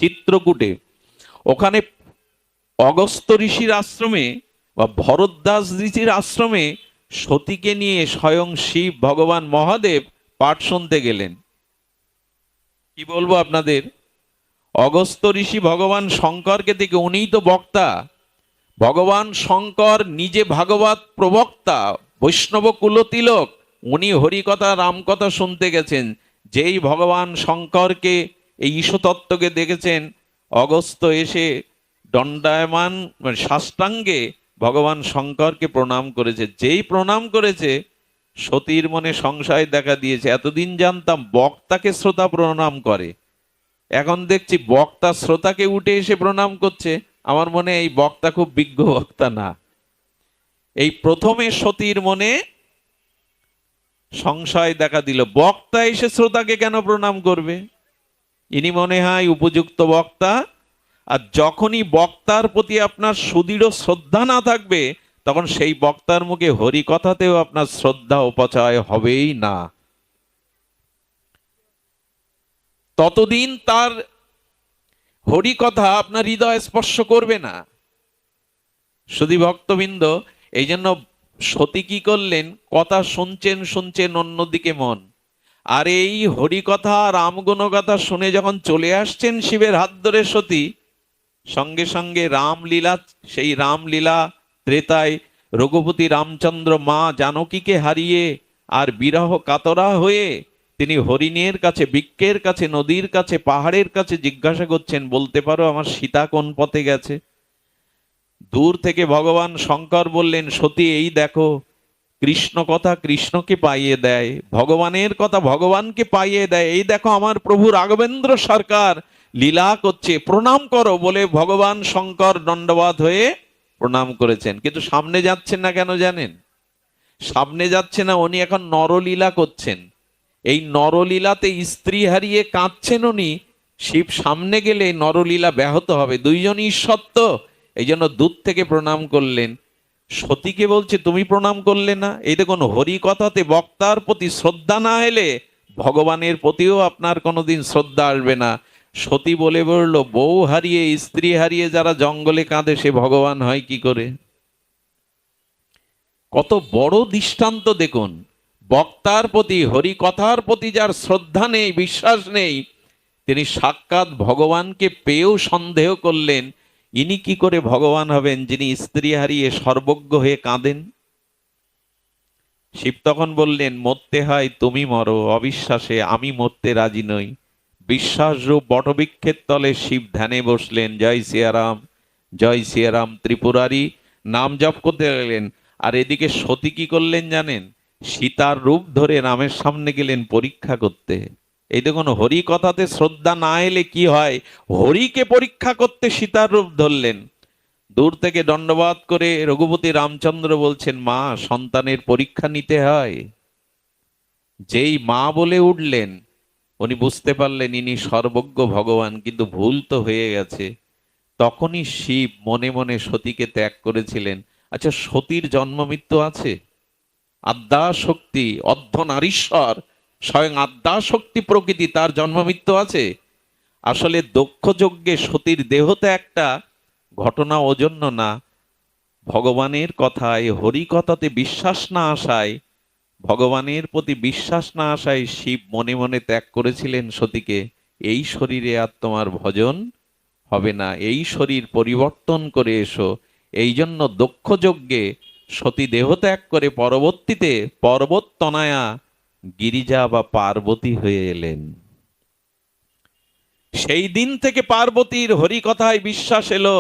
চিত্রকূটে। ওখানে অগস্ত্য ঋষির আশ্রমে বা ভরদ্বাজ ঋষির আশ্রমে সতীকে নিয়ে স্বয়ং শিব ভগবান মহাদেব পাঠ শুনতে গেলেন। কি বলবো আপনাদের, অগস্ত্য ঋষি ভগবান শঙ্করকে দেখে, উনিই তো বক্তা, ভগবান শঙ্কর নিজে ভাগবত প্রবক্তা, বৈষ্ণব কুলতিলক, উনি হরিকথা রামকথা শুনতে গেছেন। যেই ভগবান শঙ্করকে, এই ঈশ্বতত্ত্বকে দেখেছেন, অগস্ত্য এসে দণ্ডায়মান সাষ্টাঙ্গে ভগবান শঙ্করকে প্রণাম করেছে। যেই প্রণাম করেছে, সতীর মনে সংশয় দেখা দিয়েছে। এতদিন জানতাম বক্তাকে শ্রোতা প্রণাম করে, এখন দেখছি বক্তা শ্রোতাকে উঠে এসে প্রণাম করছে। আমার মনে এই বক্তা খুব বিজ্ঞ বক্তা না। এই প্রথমে সতীর মনে সংশয় দেখা দিল, বক্তা এসে শ্রোতাকে কেন প্রণাম করবে? ইনি মনে হয় উপযুক্ত বক্তা। আর যখনই বক্তার প্রতি আপনার সুদৃঢ় শ্রদ্ধা না থাকবে, তখন সেই বক্তার মুখে হরি কথাতেও আপনার শ্রদ্ধা উপচয় হবেই না। ততদিন তার হরি কথা আপনার হৃদয় স্পর্শ করবে না। শুধু ভক্তবৃন্দ, এই জন্য সতী কি করলেন, কথা শুনছেন শুনছেন অন্যদিকে মন, আর এই হরি কথা রামগুণ কথা শুনে যখন চলে আসছেন শিবের হাত ধরে সতী, সঙ্গে সঙ্গে রামলীলা, সেই রামলীলা ত্রেতায় রঘুপতি রামচন্দ্র মা জানকীকে হারিয়ে আর বিরহ কাতরা হয়ে তিনি হরিণের কাছে, বৃক্ষের কাছে, নদীর কাছে, পাহাড়ের কাছে জিজ্ঞাসা করছেন, বলতে পারো আমার সীতা কোন পথে গেছে? দূর থেকে ভগবান শঙ্কর বললেন, সতী এই দেখো, কৃষ্ণ কথা কৃষ্ণকে পাইয়ে দেয়, ভগবানের কথা ভগবানকে পাইয়ে দেয়, এই দেখো আমার প্রভু রাঘবেন্দ্র সরকার লীলা করছে, প্রণাম করো বলে ভগবান শঙ্কর দণ্ডবাদ হয়ে প্রণাম করেছেন। কিন্তু সামনে যাচ্ছেন না কেন জানেন? সামনে যাচ্ছে না, উনি এখন নরলীলা করছেন। এই নরলীলাতে স্ত্রী হারিয়ে কাঁদছেন উনি। শিব সামনে গেলে নরলীলা ব্যাহত হবে, দুইজনই ঈশ্বর তো, এই জন্য দূর থেকে প্রণাম করলেন। সতীকে বলছে তুমি প্রণাম করলে না। এই দেখুন, হরি কথাতে বক্তার প্রতি শ্রদ্ধা না এলে ভগবানের প্রতিও আপনার কোনোদিন শ্রদ্ধা আসবে না। সতী বলে বলল, বউ হারিয়ে স্ত্রী হারিয়ে যারা জঙ্গলে কাঁদে, সে ভগবান হয় কি করে? কত বড় দৃষ্টান্ত দেখুন। বক্তার প্রতি, হরি কথার প্রতি যার শ্রদ্ধা নেই, বিশ্বাস নেই, তিনি সাক্ষাৎ ভগবানকে পেয়েও সন্দেহ করলেন, ইনি কি করে ভগবান হবেন যিনি স্ত্রী হারিয়ে সর্বজ্ঞ হয়ে কাঁদেন? শিব তখন বললেন, মরতে হয় তুমি মরো, অবিশ্বাসে আমি মরতে রাজি নই। বিশ্বাসরূপ বটবৃক্ষের তলে শিব ধ্যানে বসলেন। জয় সিয়ারাম, জয় সিয়ারাম ত্রিপুরারি নাম জপ করতে লাগলেন। আর এদিকে সতী কি করলেন জানেন? সীতার রূপ ধরে রামের সামনে গেলেন পরীক্ষা করতে। এই দেখুন, হরি কথাতে শ্রদ্ধা না এলে কি হয়, হরিকে পরীক্ষা করতে সীতার রূপ ধরলেন। দূর থেকে দণ্ডবাদ করে রঘুপতি রামচন্দ্র বলছেন, মা, সন্তানের পরীক্ষা নিতে হয়। যেই মা বলে উঠলেন, উনি বুঝতে পারলেন ইনি সর্বজ্ঞ ভগবান, কিন্তু ভুল তো হয়ে গেছে। তখনই শিব মনে মনে সতীকে ত্যাগ করেছিলেন। আচ্ছা, সতীর জন্ম মৃত্যু আছে? আদ্যা শক্তি অর্ধনারীশ্বর, স্বয়ং আদ্যা শক্তি প্রকৃতি, তার জন্ম মৃত্যু আছে? আসলে দক্ষ যজ্ঞে সতীর দেহতে একটা ঘটনা ওজন্য না, ভগবানের কথায় হরি কথাতে বিশ্বাস না আসায়, ভগবানের প্রতি বিশ্বাস না আসায় শিব মনে মনে ত্যাগ করেছিলেন সতীকে। এই শরীরে আর তোমার ভজন হবে না, এই শরীর পরিবর্তন করে এসো। এই জন্য দক্ষ যজ্ঞে সতী দেহ ত্যাগ করে পরবর্তীতে পর্বততনয়া গিরিজা বা পার্বতী হয়ে এলেন। সেই দিন থেকে পার্বতীর হরি কথায় বিশ্বাস এলো,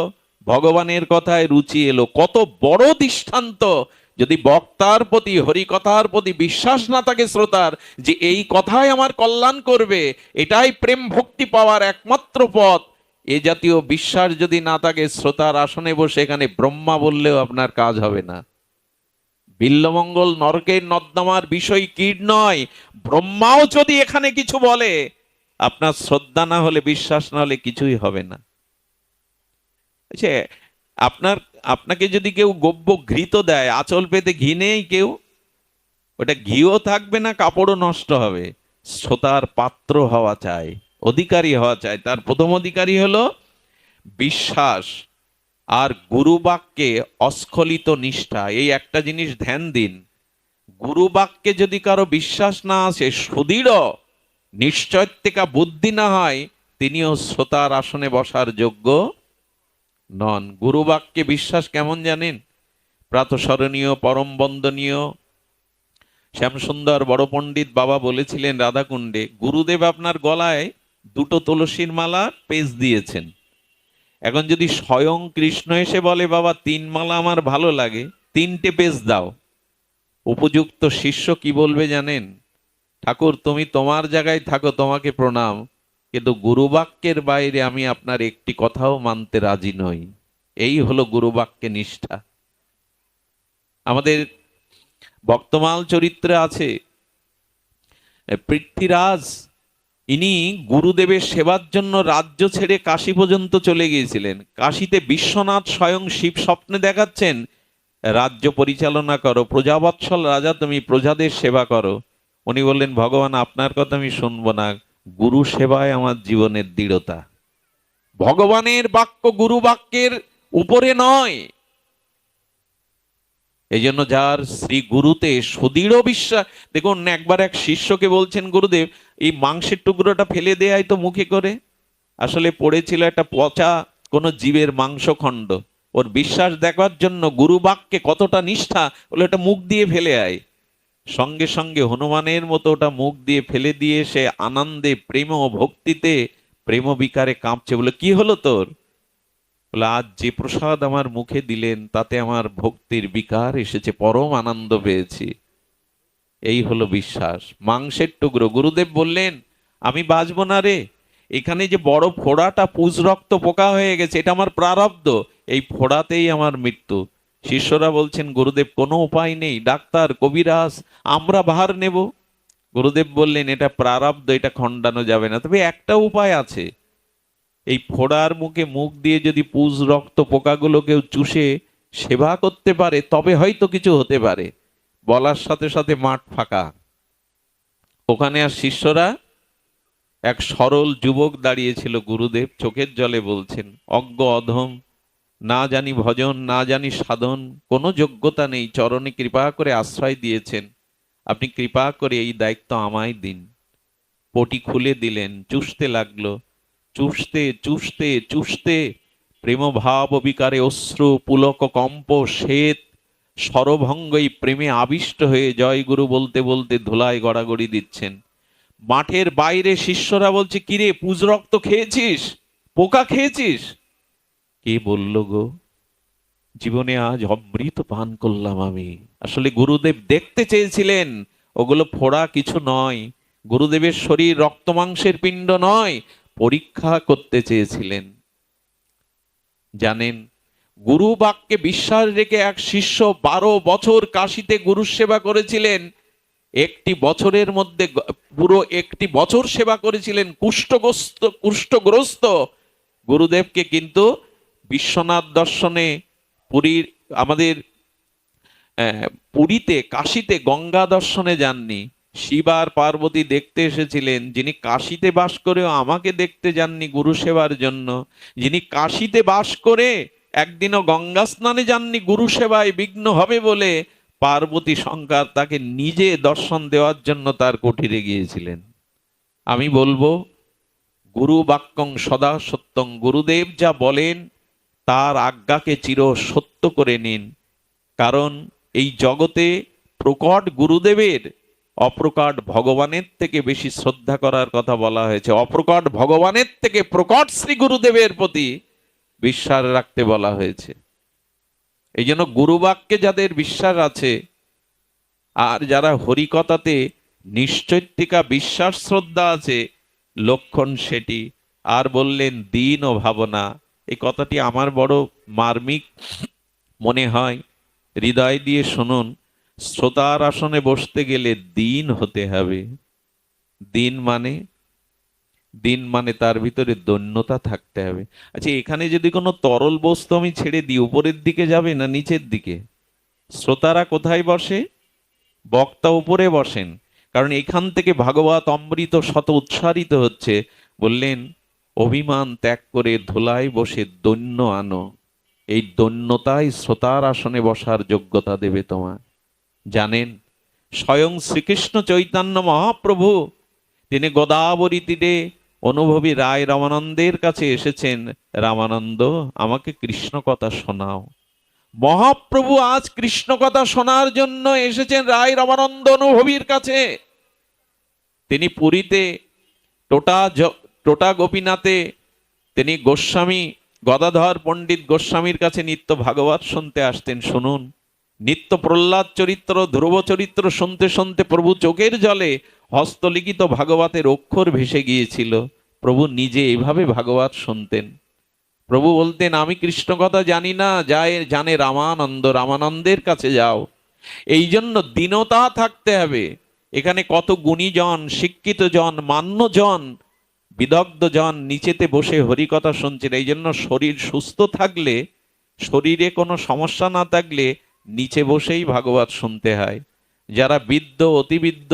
ভগবানের কথায় রুচি এলো। কত বড় দৃষ্টান্ত! যদি বক্তার প্রতি হরি কথার প্রতি বিশ্বাস না থাকে শ্রোতার, যে এই কথাই আমার কল্যাণ করবে, এটাই প্রেম ভক্তি পাওয়ার একমাত্র পথ, এ জাতীয় বিশ্বাস যদি না থাকে, শ্রোতার আসনে বসে এখানে ব্রহ্মা বললেও আপনার কাজ হবে না। বিল্লমঙ্গল নরকের নর্দমার বিষয় কীট নয়। ব্রহ্মাও যদি এখানে কিছু বলে, আপনার শ্রদ্ধা না হলে, বিশ্বাস না হলে কিছুই হবে না। আচ্ছা, আপনার আপনাকে যদি কেউ গব্য ঘৃত দেয়, আঁচল পেতে ঘি নেই কেউ, ওটা ঘিও থাকবে না, কাপড়ও নষ্ট হবে। শ্রোতার পাত্র হওয়া চাই, অধিকারী হওয়া চাই। তার প্রথম অধিকারী হলো বিশ্বাস, আর গুরু বাক্যে অস্খলিত নিষ্ঠা। এই একটা জিনিস ধ্যান দিন, গুরু বাক্যে যদি কারো বিশ্বাস না আসে, সুদৃঢ় নিশ্চয়ত্বিকা বুদ্ধি না হয়, তিনিও শ্রোতার আসনে বসার যোগ্য নন। গুরু বাক্যে বিশ্বাস কেমন জানেন? প্রাতঃস্মরণীয় পরম বন্দনীয় শ্যামসুন্দর বড় পণ্ডিত বাবা বলেছিলেন রাধাকুণ্ডে, গুরুদেব আপনার গলায় দুটো তুলসীর মালা পেজ দিয়েছেন। এখন যদি স্বয়ং কৃষ্ণ এসে বলে, বাবা 3 মালা আমার ভালো লাগে, 3টে পেজ দাও, উপযুক্ত শিষ্য কি বলবে জানেন? ঠাকুর, তুমি তোমার জায়গায় থাকো, তোমাকে প্রণাম, কিন্তু গুরুবাক্যের বাইরে আমি আপনার একটি কথাও মানতে রাজি নই। এই হলো গুরুবাক্যে নিষ্ঠা। আমাদের ভক্তমাল চরিত্রে আছে পৃথ্বীরাজ, ইনি গুরুদেবের সেবার জন্য রাজ্য ছেড়ে কাশী পর্যন্ত চলে গিয়েছিলেন। কাশীতে বিশ্বনাথ স্বয়ং শিব স্বপ্নে দেখাচ্ছেন, রাজ্য পরিচালনা করো, প্রজাবৎসল রাজা তুমি, প্রজাদের সেবা করো। উনি বললেন, ভগবান আপনার কথা আমি শুনবো না, গুরু সেবায় আমার জীবনের দৃঢ়তা। ভগবানের বাক্য গুরু বাক্যের উপরে নয়। এই জন্য যার শ্রী গুরুতে সুদৃঢ় বিশ্বাস, দেখুন একবার এক শিষ্যকে বলছেন গুরুদেব, এই মাংসের টুকরোটা ফেলে দেয়াই তো মুখে করে। আসলে পড়েছিল একটা পচা কোনো জীবের মাংসখণ্ড। ওর বিশ্বাস দেখার জন্য গুরু বাক্যে কতটা নিষ্ঠা, বলে এটা মুখ দিয়ে ফেলে আয়। সঙ্গে সঙ্গে হনুমানের মতো ওটা মুখ দিয়ে ফেলে দিয়ে সে আনন্দে, প্রেম ও ভক্তিতে, প্রেম বিকারে কাঁপছে। বলে, কি হলো তোর? বলে, আজ যে প্রসাদ আমার মুখে দিলেন তাতে আমার ভক্তির বিকার এসেছে, পরম আনন্দ পেয়েছি। এই হলো বিশ্বাস। মাংসের টুকরো, গুরুদেব বললেন, আমি বাঁচবো না রে, এখানে যে বড় ফোড়াটা পুজ রক্ত পোকা হয়ে গেছে, এটা আমার প্রারব্ধ, এই ফোড়াতেই আমার মৃত্যু। শিষ্যরা বলছেন, গুরুদেব কোনো উপায় নেই, ডাক্তার কবিরাজ আমরা ভার নেব। গুরুদেব বললেন, এটা প্রারব্ধ, এটা খণ্ডানো যাবে না, তবে একটা উপায় আছে। এই ফোড়ার মুখে মুখ দিয়ে যদি পুজ রক্ত পোকাগুলো কেউ চুষে সেবা করতে পারে, তবে হয়তো কিছু হতে পারে। বলার সাথে সাথে মাঠ ফাঁকা। ওখানে আর শিষ্যরা, এক সরল যুবক দাঁড়িয়েছিল, গুরুদেব চোখের জলে বলছেন, অজ্ঞ অধম, না জানি ভজন, না জানি সাধন, কোনো যোগ্যতা নেই, চরণে কৃপা করে আশ্রয় দিয়েছেন, আপনি কৃপা করে এই দায়িত্ব আমায় দিন। পটি খুলে দিলেন, চুষতে লাগলো। চুষতে চুষতে চুষতে প্রেম ভাব বিকারে অশ্রু পুলক কম্প শ্বেত সরভঙ্গ এই প্রেমে আবিষ্ট হয়ে জয় গুরু বলতে বলতে ধুলায় গড়াগড়ি দিচ্ছেন। মাঠের বাইরে শিষ্যরা বলছে, কিরে পুজ রক্ত খেয়েছিস, পোকা খেয়েছিস? কে বলল গো? জীবনে আজ অমৃত পান করলাম আমি। আসলে গুরুদেব দেখতে চেয়েছিলেন ওগুলো ফোড়া কিছু নয়, গুরুদেবের শরীর রক্ত মাংসের পিণ্ড নয়, পরীক্ষা করতে চেয়েছিলেন। জানেন, গুরু বাক্যে বিশ্বাস রেখে এক শিষ্য 12 বছর কাশীতে গুরু সেবা করেছিলেন। একটি বছরের মধ্যে পুরো একটি বছর সেবা করেছিলেন, কুষ্ঠগ্রস্ত গুরুদেবকে কিন্তু বিশ্বনাথ দর্শনে, পুরীর আমাদের পুরীতে কাশীতে গঙ্গা দর্শনে যাননি। শিব আর পার্বতী দেখতে এসেছিলেন। যিনি কাশীতে বাস করেও আমাকে দেখতে যাননি গুরু সেবার জন্য, যিনি কাশীতে বাস করে একদিনও গঙ্গা স্নানে যাননি গুরু সেবায় বিঘ্ন হবে বলে, পার্বতী শঙ্কর তাকে নিজে দর্শন দেওয়ার জন্য তার কুঠিরে গিয়েছিলেন। আমি বলবো, গুরু বাক্যং সদা সত্যং, গুরুদেব যা বলেন তার আজ্ঞাকে চির সত্য করে নিন। কারণ এই জগতে প্রকট গুরুদেবের অপ্রকট ভগবানের থেকে বেশি শ্রদ্ধা করার কথা বলা হয়েছে। অপ্রকট ভগবানের থেকে প্রকট শ্রী গুরুদেবের প্রতি বিশ্বাস রাখতে বলা হয়েছে। এই জন্য গুরুবাক্যে যাদের বিশ্বাস আছে আর যারা হরিকথাতে নিশ্চৈত্তিকা বিশ্বাস শ্রদ্ধা আছে, লক্ষণ সেটি। আর বললেন দিন ও ভাবনা, এই কথাটি আমার বড় মার্মিক মনে হয়। হৃদয় দিয়ে শুনুন, শ্রোতার আসনে বসতে গেলে দিন হতে হবে। দিন মানে, দিন মানে তার ভিতরে দৈন্যতা থাকতে হবে। আচ্ছা, এখানে যদি কোনো তরল বস্তু আমি ছেড়ে দিই, উপরের দিকে যাবে না নিচের দিকে? শ্রোতারা কোথায় বসে? বক্তা উপরে বসেন, কারণ এখান থেকে ভাগবত অমৃত শত উচ্চারিত হচ্ছে। বললেন অভিমান ত্যাগ করে ধুলায় বসে দৈন্য আনো। এই দৈন্যতাই শ্রোতার আসনে বসার যোগ্যতা দেবে তোমার। জানেন, স্বয়ং শ্রীকৃষ্ণ চৈতন্য মহাপ্রভু তিনি গোদাবরী তীরে অনুভবী রায় রামানন্দের কাছে এসেছেন, রামানন্দ আমাকে কৃষ্ণ কথা শোনাও। মহাপ্রভু আজ কৃষ্ণ কথা শোনার জন্য এসেছেন রায় রামানন্দ অনুভবীর কাছে। তিনি পুরীতে টোটা গোপীনাথে তিনি গোস্বামী গদাধর পণ্ডিত গোস্বামীর কাছে নিত্য ভাগবত শুনতে আসতেন। শুনুন, নিত্য প্রহ্লাদ চরিত্র ধ্রুব চরিত্র শুনতে শুনতে প্রভু চোখের জলে হস্তলিখিত ভাগবতের অক্ষর ভেসে গিয়েছিল। প্রভু নিজে এইভাবে ভাগবত শুনতেন। প্রভু বলতেন আমি কৃষ্ণ কথা জানি না, জানে রামানন্দ, রামানন্দের কাছে যাও। এই জন্য দীনতা থাকতে হবে। এখানে কত গুণীজন, শিক্ষিত জন, মান্যজন, বিদগ্ধ জন নিচেতে বসে হরিকথা শুনছেন। এই জন্য শরীর সুস্থ থাকলে, শরীরে কোনো সমস্যা না থাকলে নিচে বসেই ভাগবত শুনতে হয়। যারা বৃদ্ধ, অতিবৃদ্ধ,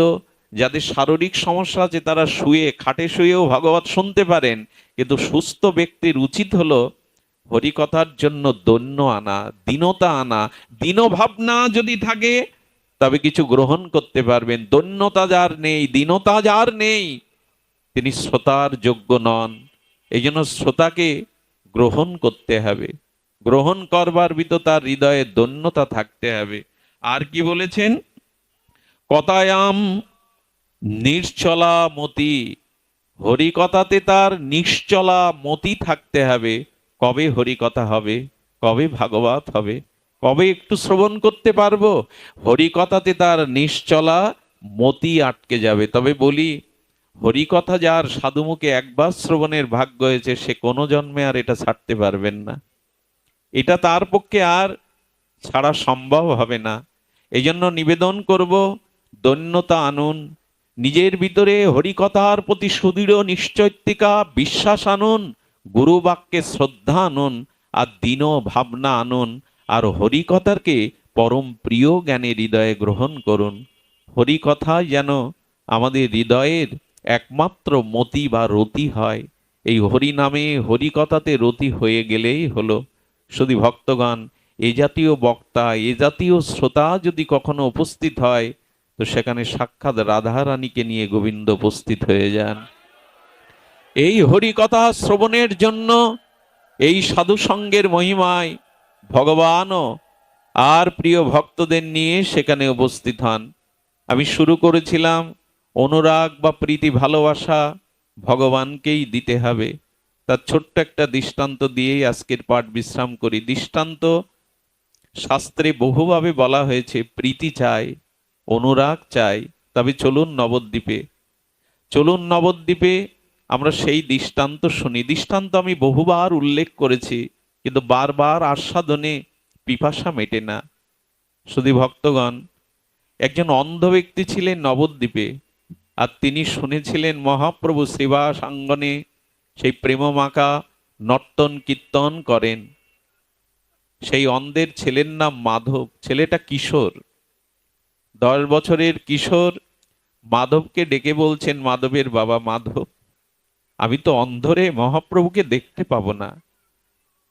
যাদের শারীরিক সমস্যা আছে তারা শুয়ে, খাটে শুয়েও ভাগবত শুনতে পারেন। কিন্তু সুস্থ ব্যক্তির উচিত হলো হরিকথার জন্য দৈন্য আনা, দীনতা আনা। দীনভাবনা যদি থাকে তবে কিছু গ্রহণ করতে পারবেন। দৈন্যতা যার নেই, দীনতা যার নেই, তিনি শ্রোতার যোগ্য নন। এই জন্য শ্রোতাকে গ্রহণ করতে হবে। গ্রহণ করবার ভিতর তার হৃদয়ে দৈন্যতা থাকতে হবে। আর কি বলেছেন? কথায়াম নিশ্চলা মতি, হরিকথাতে তার নিশ্চলা মতি থাকতে হবে। কবে হরিকথা হবে, কবে ভাগবত হবে, কবে একটু শ্রবণ করতে পারবো? হরিকথাতে তার নিশ্চলা মতি আটকে যাবে। তবে বলি, হরিকথা যার সাধুমুখে একবার শ্রবণের ভাগ্য হয়েছে, সে কোনো জন্মে আর এটা ছাড়তে পারবেন না। এটা তার পক্ষে আর ছাড়া সম্ভব হবে না। এই জন্য নিবেদন করব, দৈন্যতা আনুন। নিজের ভিতরে হরিকথার প্রতি সুদৃঢ় নিশ্চৈত্তিকা বিশ্বাস আনুন, গুরু বাক্যে শ্রদ্ধা আনুন, আর দীন ভাবনা আনুন। আর হরিকথাকে পরম প্রিয় জ্ঞানে হৃদয়ে গ্রহণ করুন। হরিকথা যেন আমাদের হৃদয়ের একমাত্র মতি বা রতি হয়। এই হরি নামে হরিকথাতে রতি হয়ে গেলেই হলো। শুধু ভক্তগণ, এ জাতীয় বক্তা, এ জাতীয় শ্রোতা যদি কখনো উপস্থিত হয়, তো সেখানে সাক্ষাৎ রাধা রানীকে নিয়ে গোবিন্দ উপস্থিত হয়ে যান। এই হরিকথা শ্রবণের জন্য এই সাধু সঙ্গের মহিমায় ভগবানও আর প্রিয় ভক্তদের নিয়ে সেখানে উপস্থিত হন। আমি শুরু করেছিলাম, অনুরাগ বা প্রীতি ভালোবাসা ভগবানকেই দিতে হবে। তার ছোট্ট একটা দৃষ্টান্ত দিয়েই আজকের পাঠ বিশ্রাম করি। দৃষ্টান্ত শাস্ত্রে বহুভাবে বলা হয়েছে, প্রীতি চাই, অনুরাগ চাই। তবে চলুন নবদ্বীপে, চলুন নবদ্বীপে আমরা সেই দৃষ্টান্ত শুনি। দৃষ্টান্ত আমি বহুবার উল্লেখ করেছি, কিন্তু বারবার আস্বাদনে পিপাসা মেটে না। শুধু ভক্তগণ, একজন অন্ধ ব্যক্তি ছিলেন নবদ্বীপে, আর তিনি শুনেছিলেন মহাপ্রভু শ্রীবাস আঙ্গনে সেই প্রেমমাখা নর্তন কীর্তন করেন। সেই অন্ধের ছেলের নাম মাধব। ছেলেটা কিশোর, 10 বছরের কিশোর। মাধবকে ডেকে বলছেন, মাধবের বাবা, মাধব, আমি তো অন্ধরে মহাপ্রভুকে দেখতে পাবো না,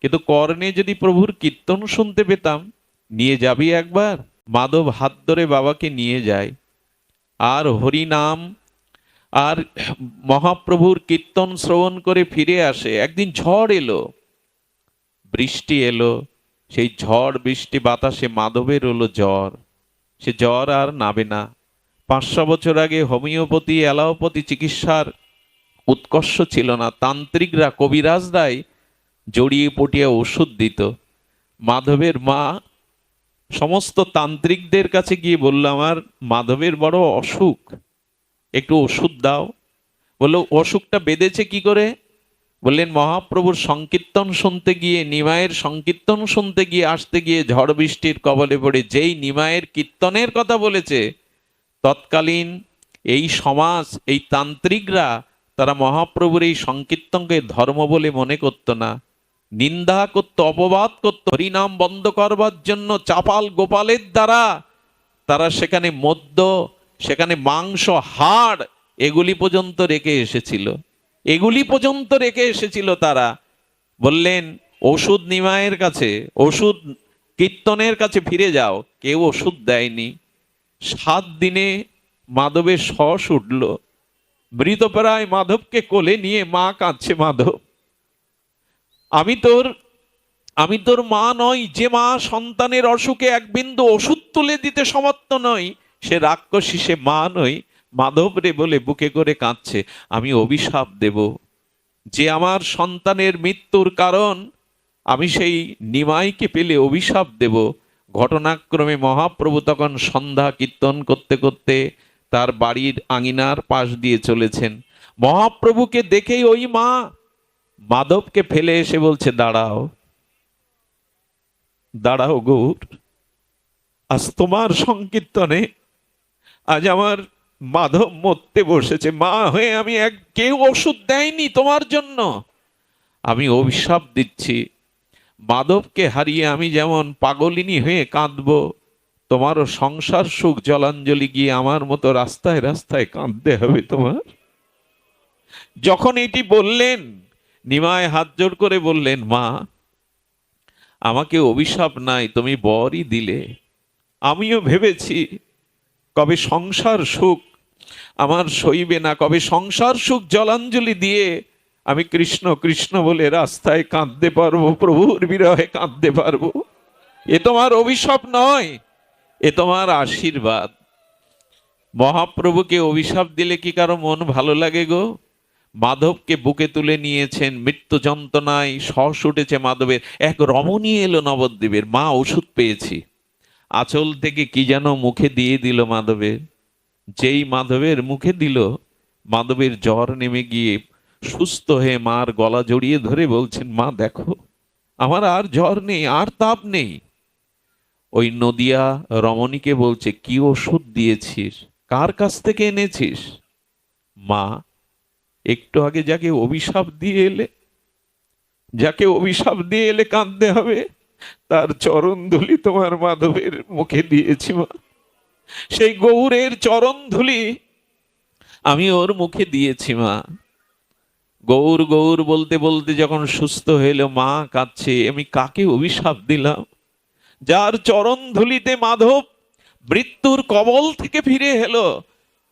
কিন্তু কর্ণে যদি প্রভুর কীর্তন শুনতে পেতাম, নিয়ে যাবি একবার? মাধব হাত ধরে বাবাকে নিয়ে যায়, আর হরি নাম আর মহাপ্রভুর কীর্তন শ্রবণ করে ফিরে আসে। একদিন ঝড় এলো, বৃষ্টি এলো। সেই ঝড় বৃষ্টি বাতাসে মাধবের হলো জ্বর। সে জ্বর আর নাবে না। 500 বছর আগে হোমিওপ্যাথি অ্যালোপ্যাথি চিকিৎসার উৎকর্ষ ছিল না। তান্ত্রিকরা, কবিরাজরাই জড়িয়ে পটিয়ে ওষুধ দিত। মাধবের মা সমস্ত তান্ত্রিকদের কাছে গিয়ে বলল, আমার মাধবের বড় অসুখ, একটু ওষুধ দাও। বললো, অসুখটা বেঁধেছে কি করে? বললেন, মহাপ্রভুর সংকীর্তন শুনতে গিয়ে, নিমায়ের সংকীর্তন শুনতে গিয়ে, আসতে গিয়ে ঝড় বৃষ্টির কবলে পড়ে যেই নিমায়ের কীর্তনের কথা বলেছে, তৎকালীন এই সমাজ, এই তান্ত্রিকরা, তারা মহাপ্রভুর এই সংকীর্তনকে ধর্ম বলে মনে করত না, নিন্দা করত, অপবাদ করত। হরিনাম বন্ধ করবার জন্য চাপাল গোপালের দ্বারা তারা সেখানে মদ্য, সেখানে মাংস, হাড়, এগুলি পর্যন্ত রেখে এসেছিল। এগুলি পর্যন্ত রেখে এসেছিল তারা। বললেন, ওষুধ নিমায়ের কাছে, ওষুধ কীর্তনের কাছে ফিরে যাও। কেউ ওষুধ দেয়নি। 7 দিনে মাধবের শ্বাস উঠল। মৃতপ্রায় মাধবকে কোলে নিয়ে মা কাঁদছে, মাধব, আমি তোর মা নই, যে মা সন্তানের অসুখে এক বিন্দু ওষুধ তুলে দিতে সমর্থ নই, সে রাক্ষসী, সে মা নই। মাধব রে বলে বুকে করে কাঁদছে। আমি অভিশাপ দেব, যে আমার সন্তানের মৃত্যুর কারণ, আমি সেই নিমাইকে পেলে অভিশাপ দেব। ঘটনাক্রমে মহাপ্রভু তখন সন্ধ্যা কীর্তন করতে করতে তার বাড়ির আঙিনার পাশ দিয়ে চলেছেন। মহাপ্রভুকে দেখেই ওই মা মাধবকে ফেলে এসে বলছে, দাঁড়াও, দাঁড়াও গৌর, আজ তোমার সংকীর্তনে আজ আমার মাধব মরতে বসেছে। মা হয়ে আমি কেউ ওষুধ দেয়নি তোমার জন্য, আমি অভিশাপ দিচ্ছি। মাধবকে হারিয়ে আমি যেমন পাগলিনী হয়ে কাঁদবো, তোমারও সংসার সুখ জলাঞ্জলি গিয়ে আমার মতো রাস্তায় রাস্তায় কাঁদতে হবে তোমার। যখন এটি বললেন, নিমায় হাত জোড় করে বললেন, মা, আমাকে অভিশাপ নাই, তুমি বরই দিলে। আমিও ভেবেছি কবে সংসার সুখ আমার সইবে না, কবে সংসার সুখ জলাঞ্জলি দিয়ে আমি কৃষ্ণ কৃষ্ণ বলে রাস্তায় কাঁদতে পারবো, প্রভুর বিরহে কাঁদতে পারবো। এ তোমার অভিশাপ নয়, এ তোমার আশীর্বাদ। মহাপ্রভুকে অভিশাপ দিলে কি কারো মন ভালো লাগে গো? মাধবকে বুকে তুলে নিয়েছেন, মৃত্যু যন্ত্রণায় শ্বাস উঠেছে মাধবের। এক রমণী এলো নবদ্বীপের, মা ওষুধ পেয়েছি। আঁচল থেকে কি যেন মুখে দিয়ে দিল মাধবের। যেই মাধবের মুখে দিল, মাধবের জ্বর নেমে গিয়ে সুস্থ হয়ে মার গলা জড়িয়ে ধরে বলছেন, মা দেখো, আমার আর জ্বর নেই, আর তাপ নেই। ওই নদিয়া রমণীকে বলছে, কি ওষুধ দিয়েছিস, কার কাছ থেকে এনেছিস? মা, একটু আগে যাকে অভিশাপ দিয়ে এলে, যাকে অভিশাপ দিয়ে এলে কাঁদতে হবে, তার চরণ ধুলি তোমার মাধবের মুখে দিয়েছি মা। সেই গৌরের চরণ ধুলি আমি ওর মুখে দিয়েছি মা। গৌর গৌর বলতে বলতে যখন সুস্থ হইল, মা কাঁদছে, আমি কাকে অভিশাপ দিলাম? যার চরণ ধুলিতে মাধব মৃত্যুর কবল থেকে ফিরে এলো,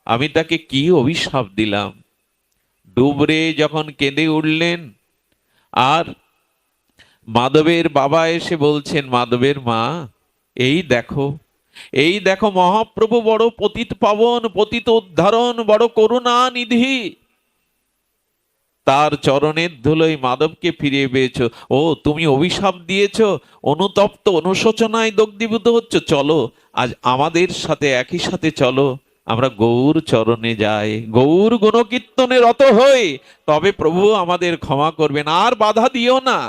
আমি তাকে কি অভিশাপ দিলাম? ডুবরে যখন কেঁদে উঠলেন, আর মাধবের বাবা এসে বলছেন, মাধবের মা, এই দেখো, এই দেখো, মহাপ্রভু বড় পতিত পাবন, পতিত উদ্ধারণ, বড় করুণা নিধি, তার চরণের ধুলোয় মাধবকে ফিরিয়ে পেয়েছো। ও, তুমি অভিশাপ দিয়েছো, অনুতপ্ত অনুশোচনায় দগ্ধীভূত হচ্ছ, চলো আজ আমাদের সাথে, একই সাথে চলো, আমরা গৌর চরণে যাই, গৌর গুণকীর্তনে রত হই, তবে প্রভু আমাদের ক্ষমা করবেন, আর বাধা দিও না।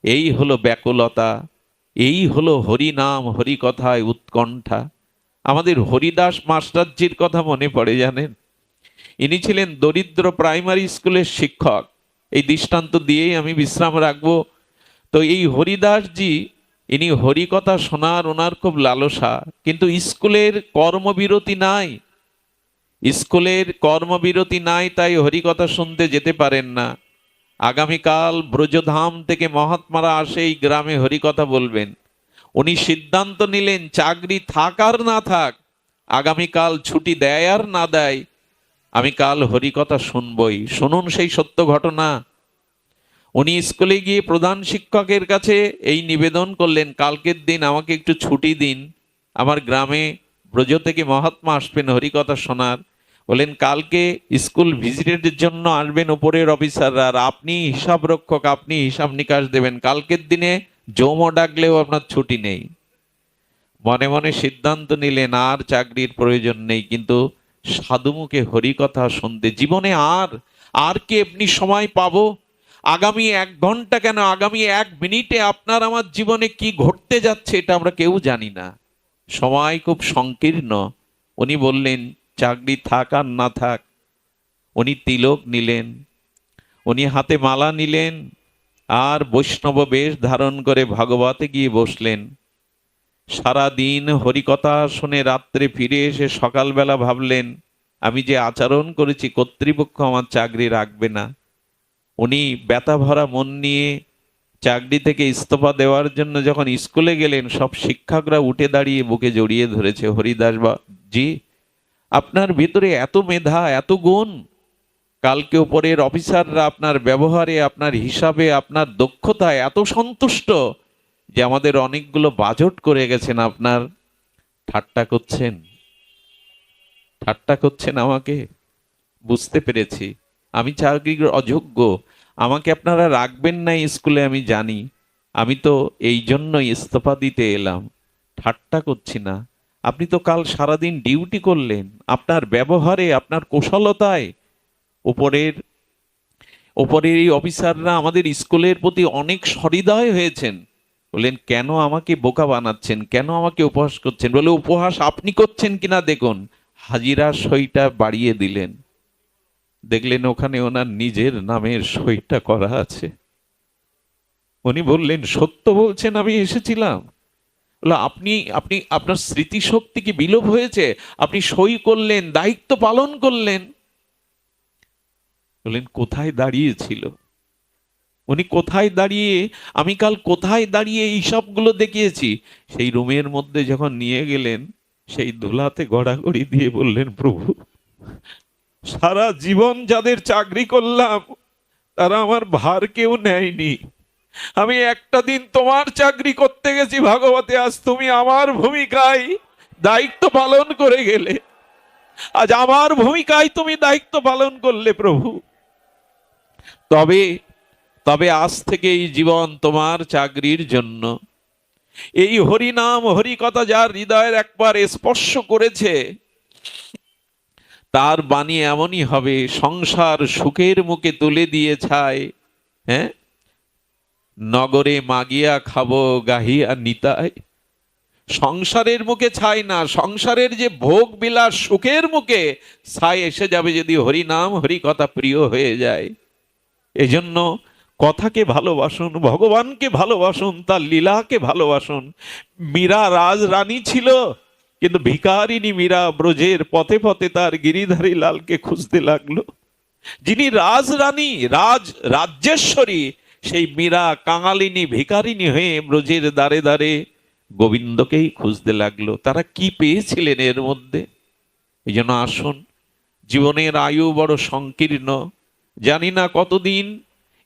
এই হলো ব্যাকুলতা, এই হলো হরি নাম হরি কথায় উৎকণ্ঠা। আমাদের হরিদাস মাস্টারজির কথা মনে পড়ে, জানেন? ইনি ছিলেন দরিদ্র প্রাইমারি স্কুলের শিক্ষক। এই দৃষ্টান্ত দিয়েই আমি বিশ্রাম রাখবো। তো এই হরিদাসজি, ইনি হরিকথা শোনার ওনার খুব লালসা, কিন্তু স্কুলের কর্মবিরতি নাই, স্কুলের কর্মবিরতি নাই, তাই হরিকথা শুনতে যেতে পারেন না। আগামীকাল ব্রজধাম থেকে মহাত্মারা আসে এই গ্রামে হরিকথা বলবেন। উনি সিদ্ধান্ত নিলেন, চাকরি থাক আর না থাক, আগামীকাল ছুটি দেয় আর না দেয়, আমি কাল হরিকথা শুনবই। শুনুন সেই সত্য ঘটনা। উনি স্কুলে গিয়ে প্রধান শিক্ষকের কাছে এই নিবেদন করলেন, কালকের দিন আমাকে একটু ছুটি দিন, আমার গ্রামে ব্রজ থেকে মহাত্মা আসবেন হরিকথা শোনার। বলেন, কালকে স্কুল ভিজিটের জন্য আসবেন উপরের অফিসাররা, আর আপনি হিসাব রক্ষক, আপনি হিসাব নিকাশ দেবেন, কালকের দিনে জমা ডাকলেও আপনার ছুটি নেই। মনে মনে সিদ্ধান্ত নিলেন আর চাকরির প্রয়োজন নেই, কিন্তু সাধুমুখে হরিকথা শুনতে জীবনে আর আর কি এমনি সময় পাবো? আগামী 1 ঘন্টা কেন, আগামী 1 মিনিটে আপনার আমার জীবনে কি ঘটতে যাচ্ছে এটা আমরা কেউ জানি না, সময় খুব সংকীর্ণ। উনি বললেন, চাকরি থাক আর না থাক। উনি তিলক নিলেন, উনি হাতে মালা নিলেন, আর বৈষ্ণব বেশ ধারণ করে ভাগবতে গিয়ে বসলেন। সারা দিন হরিকথা শুনে রাত্রে ফিরে এসে সকালবেলা ভাবলেন, আমি যে আচরণ করেছি কর্তৃপক্ষ আমার চাকরি রাখবে না। উনি ব্যথা ভরা মন নিয়ে চাকরি থেকে ইস্তফা দেওয়ার জন্য যখন স্কুলে গেলেন, সব শিক্ষকরা উঠে দাঁড়িয়ে বুকে জড়িয়ে ধরেছে, হরিদাস জি, আপনার ভিতরে এত মেধা, এত গুণ, কালকে উপরের অফিসাররা আপনার ব্যবহারে, আপনার হিসাবে, আপনার দক্ষতায় এত সন্তুষ্ট যে আমাদের অনেকগুলো বাজট করে গেছেন। আপনার ঠাট্টা করছেন, ঠাট্টা করছেন আমাকে, বুঝতে পেরেছি আমি চাকরির অযোগ্য, আমাকে আপনারা রাখবেন না স্কুলে আমি জানি, আমি তো এই জন্যই ইস্তফা দিতে এলাম, ঠাট্টা করছি না। আপনি তো কাল সারাদিন ডিউটি করলেন, আপনার ব্যবহারে, আপনার কুশলতায় উপরের উপরের এই অফিসাররা আমাদের স্কুলের প্রতি অনেক সহৃদয় হয়েছেন। বললেন, কেন আমাকে বোকা বানাচ্ছেন, কেন আমাকে উপহাস করছেন? বলে, উপহাস আপনি করছেন কিনা দেখুন। হাজিরা সইটা বাড়িয়ে দিলেন, দেখলেন ওখানে ওনার নিজের নামের সইটা করা আছে। উনি বললেন, সত্য বলছেন আমি এসেছিলাম? বলল, আপনি আপনি আপনার স্মৃতিশক্তি কি বিলোপ হয়েছে? আপনি সই করলেন, দায়িত্ব পালন করলেন। বললেন, কোথায় দাঁড়িয়েছিল উনি, কোথায় দাঁড়িয়ে, আমি কাল কোথায় দাঁড়িয়ে এই সবগুলো দেখিয়েছি? সেই রুমের মধ্যে যখন নিয়ে গেলেন, সেই ধুলাতে গড়াগড়ি দিয়ে বললেন, প্রভু, সারা জীবন যাদের চাকরি করলাম তারা আমার ভার কেউ নেয়নি, আমি একটা দিন তোমার চাকরি করতে গেছি ভাগবতে, আজ তুমি আমার ভূমিকায় দায়িত্ব পালন করে গেলে, আজ আমার ভূমিকায় তুমি দায়িত্ব পালন করলে প্রভু, তবে তবে আজ থেকে এই জীবন তোমার চাকরির জন্য। এই হরিনাম হরিকথা যার হৃদয়ের একবার স্পর্শ করেছে, তার বাণী এমনই হবে, সংসার সুখের মুখে তুলে দিয়ে ছায়, হ্যাঁ, নগরে মাগিয়া খাবো গাহিয়া নিতাই। সংসারের মুখে ছাই না, সংসারের যে ভোগ বিলাস সুখের মুখে ছাই এসে যাবে যদি হরিনাম হরিকথা প্রিয় হয়ে যায়। এজন্য কথাকে ভালোবাসুন, ভগবানকে ভালোবাসুন, তার লীলাকে ভালোবাসুন। মীরা রাজ রানী ছিল, কিন্তু ভিখারিনী মীরা ব্রজের পথে পথে তার গিরিধারী লালকে খুঁজতে লাগলো। যিনি রাজরানী, রাজ্যেশ্বরী, সেই মীরা কাঙালিনী ভিখারিনী হয়ে ব্রজের দ্বারে দ্বারে গোবিন্দকেই খুঁজতে লাগলো। তারা কি পেয়েছিলেন এর মধ্যে? এই জন্য আসুন, জীবনের আয়ু বড় সংকীর্ণ, জানি না কতদিন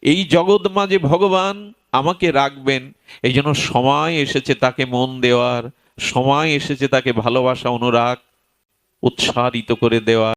এই জগৎ মাঝে ভগবান আমাকে রাখবেন, এই জন্য সময় এসেছে তাকে মন দেওয়ার, সময় এসেছে তাকে ভালোবাসা অনুরাগ উৎসারিত করে দেওয়ার।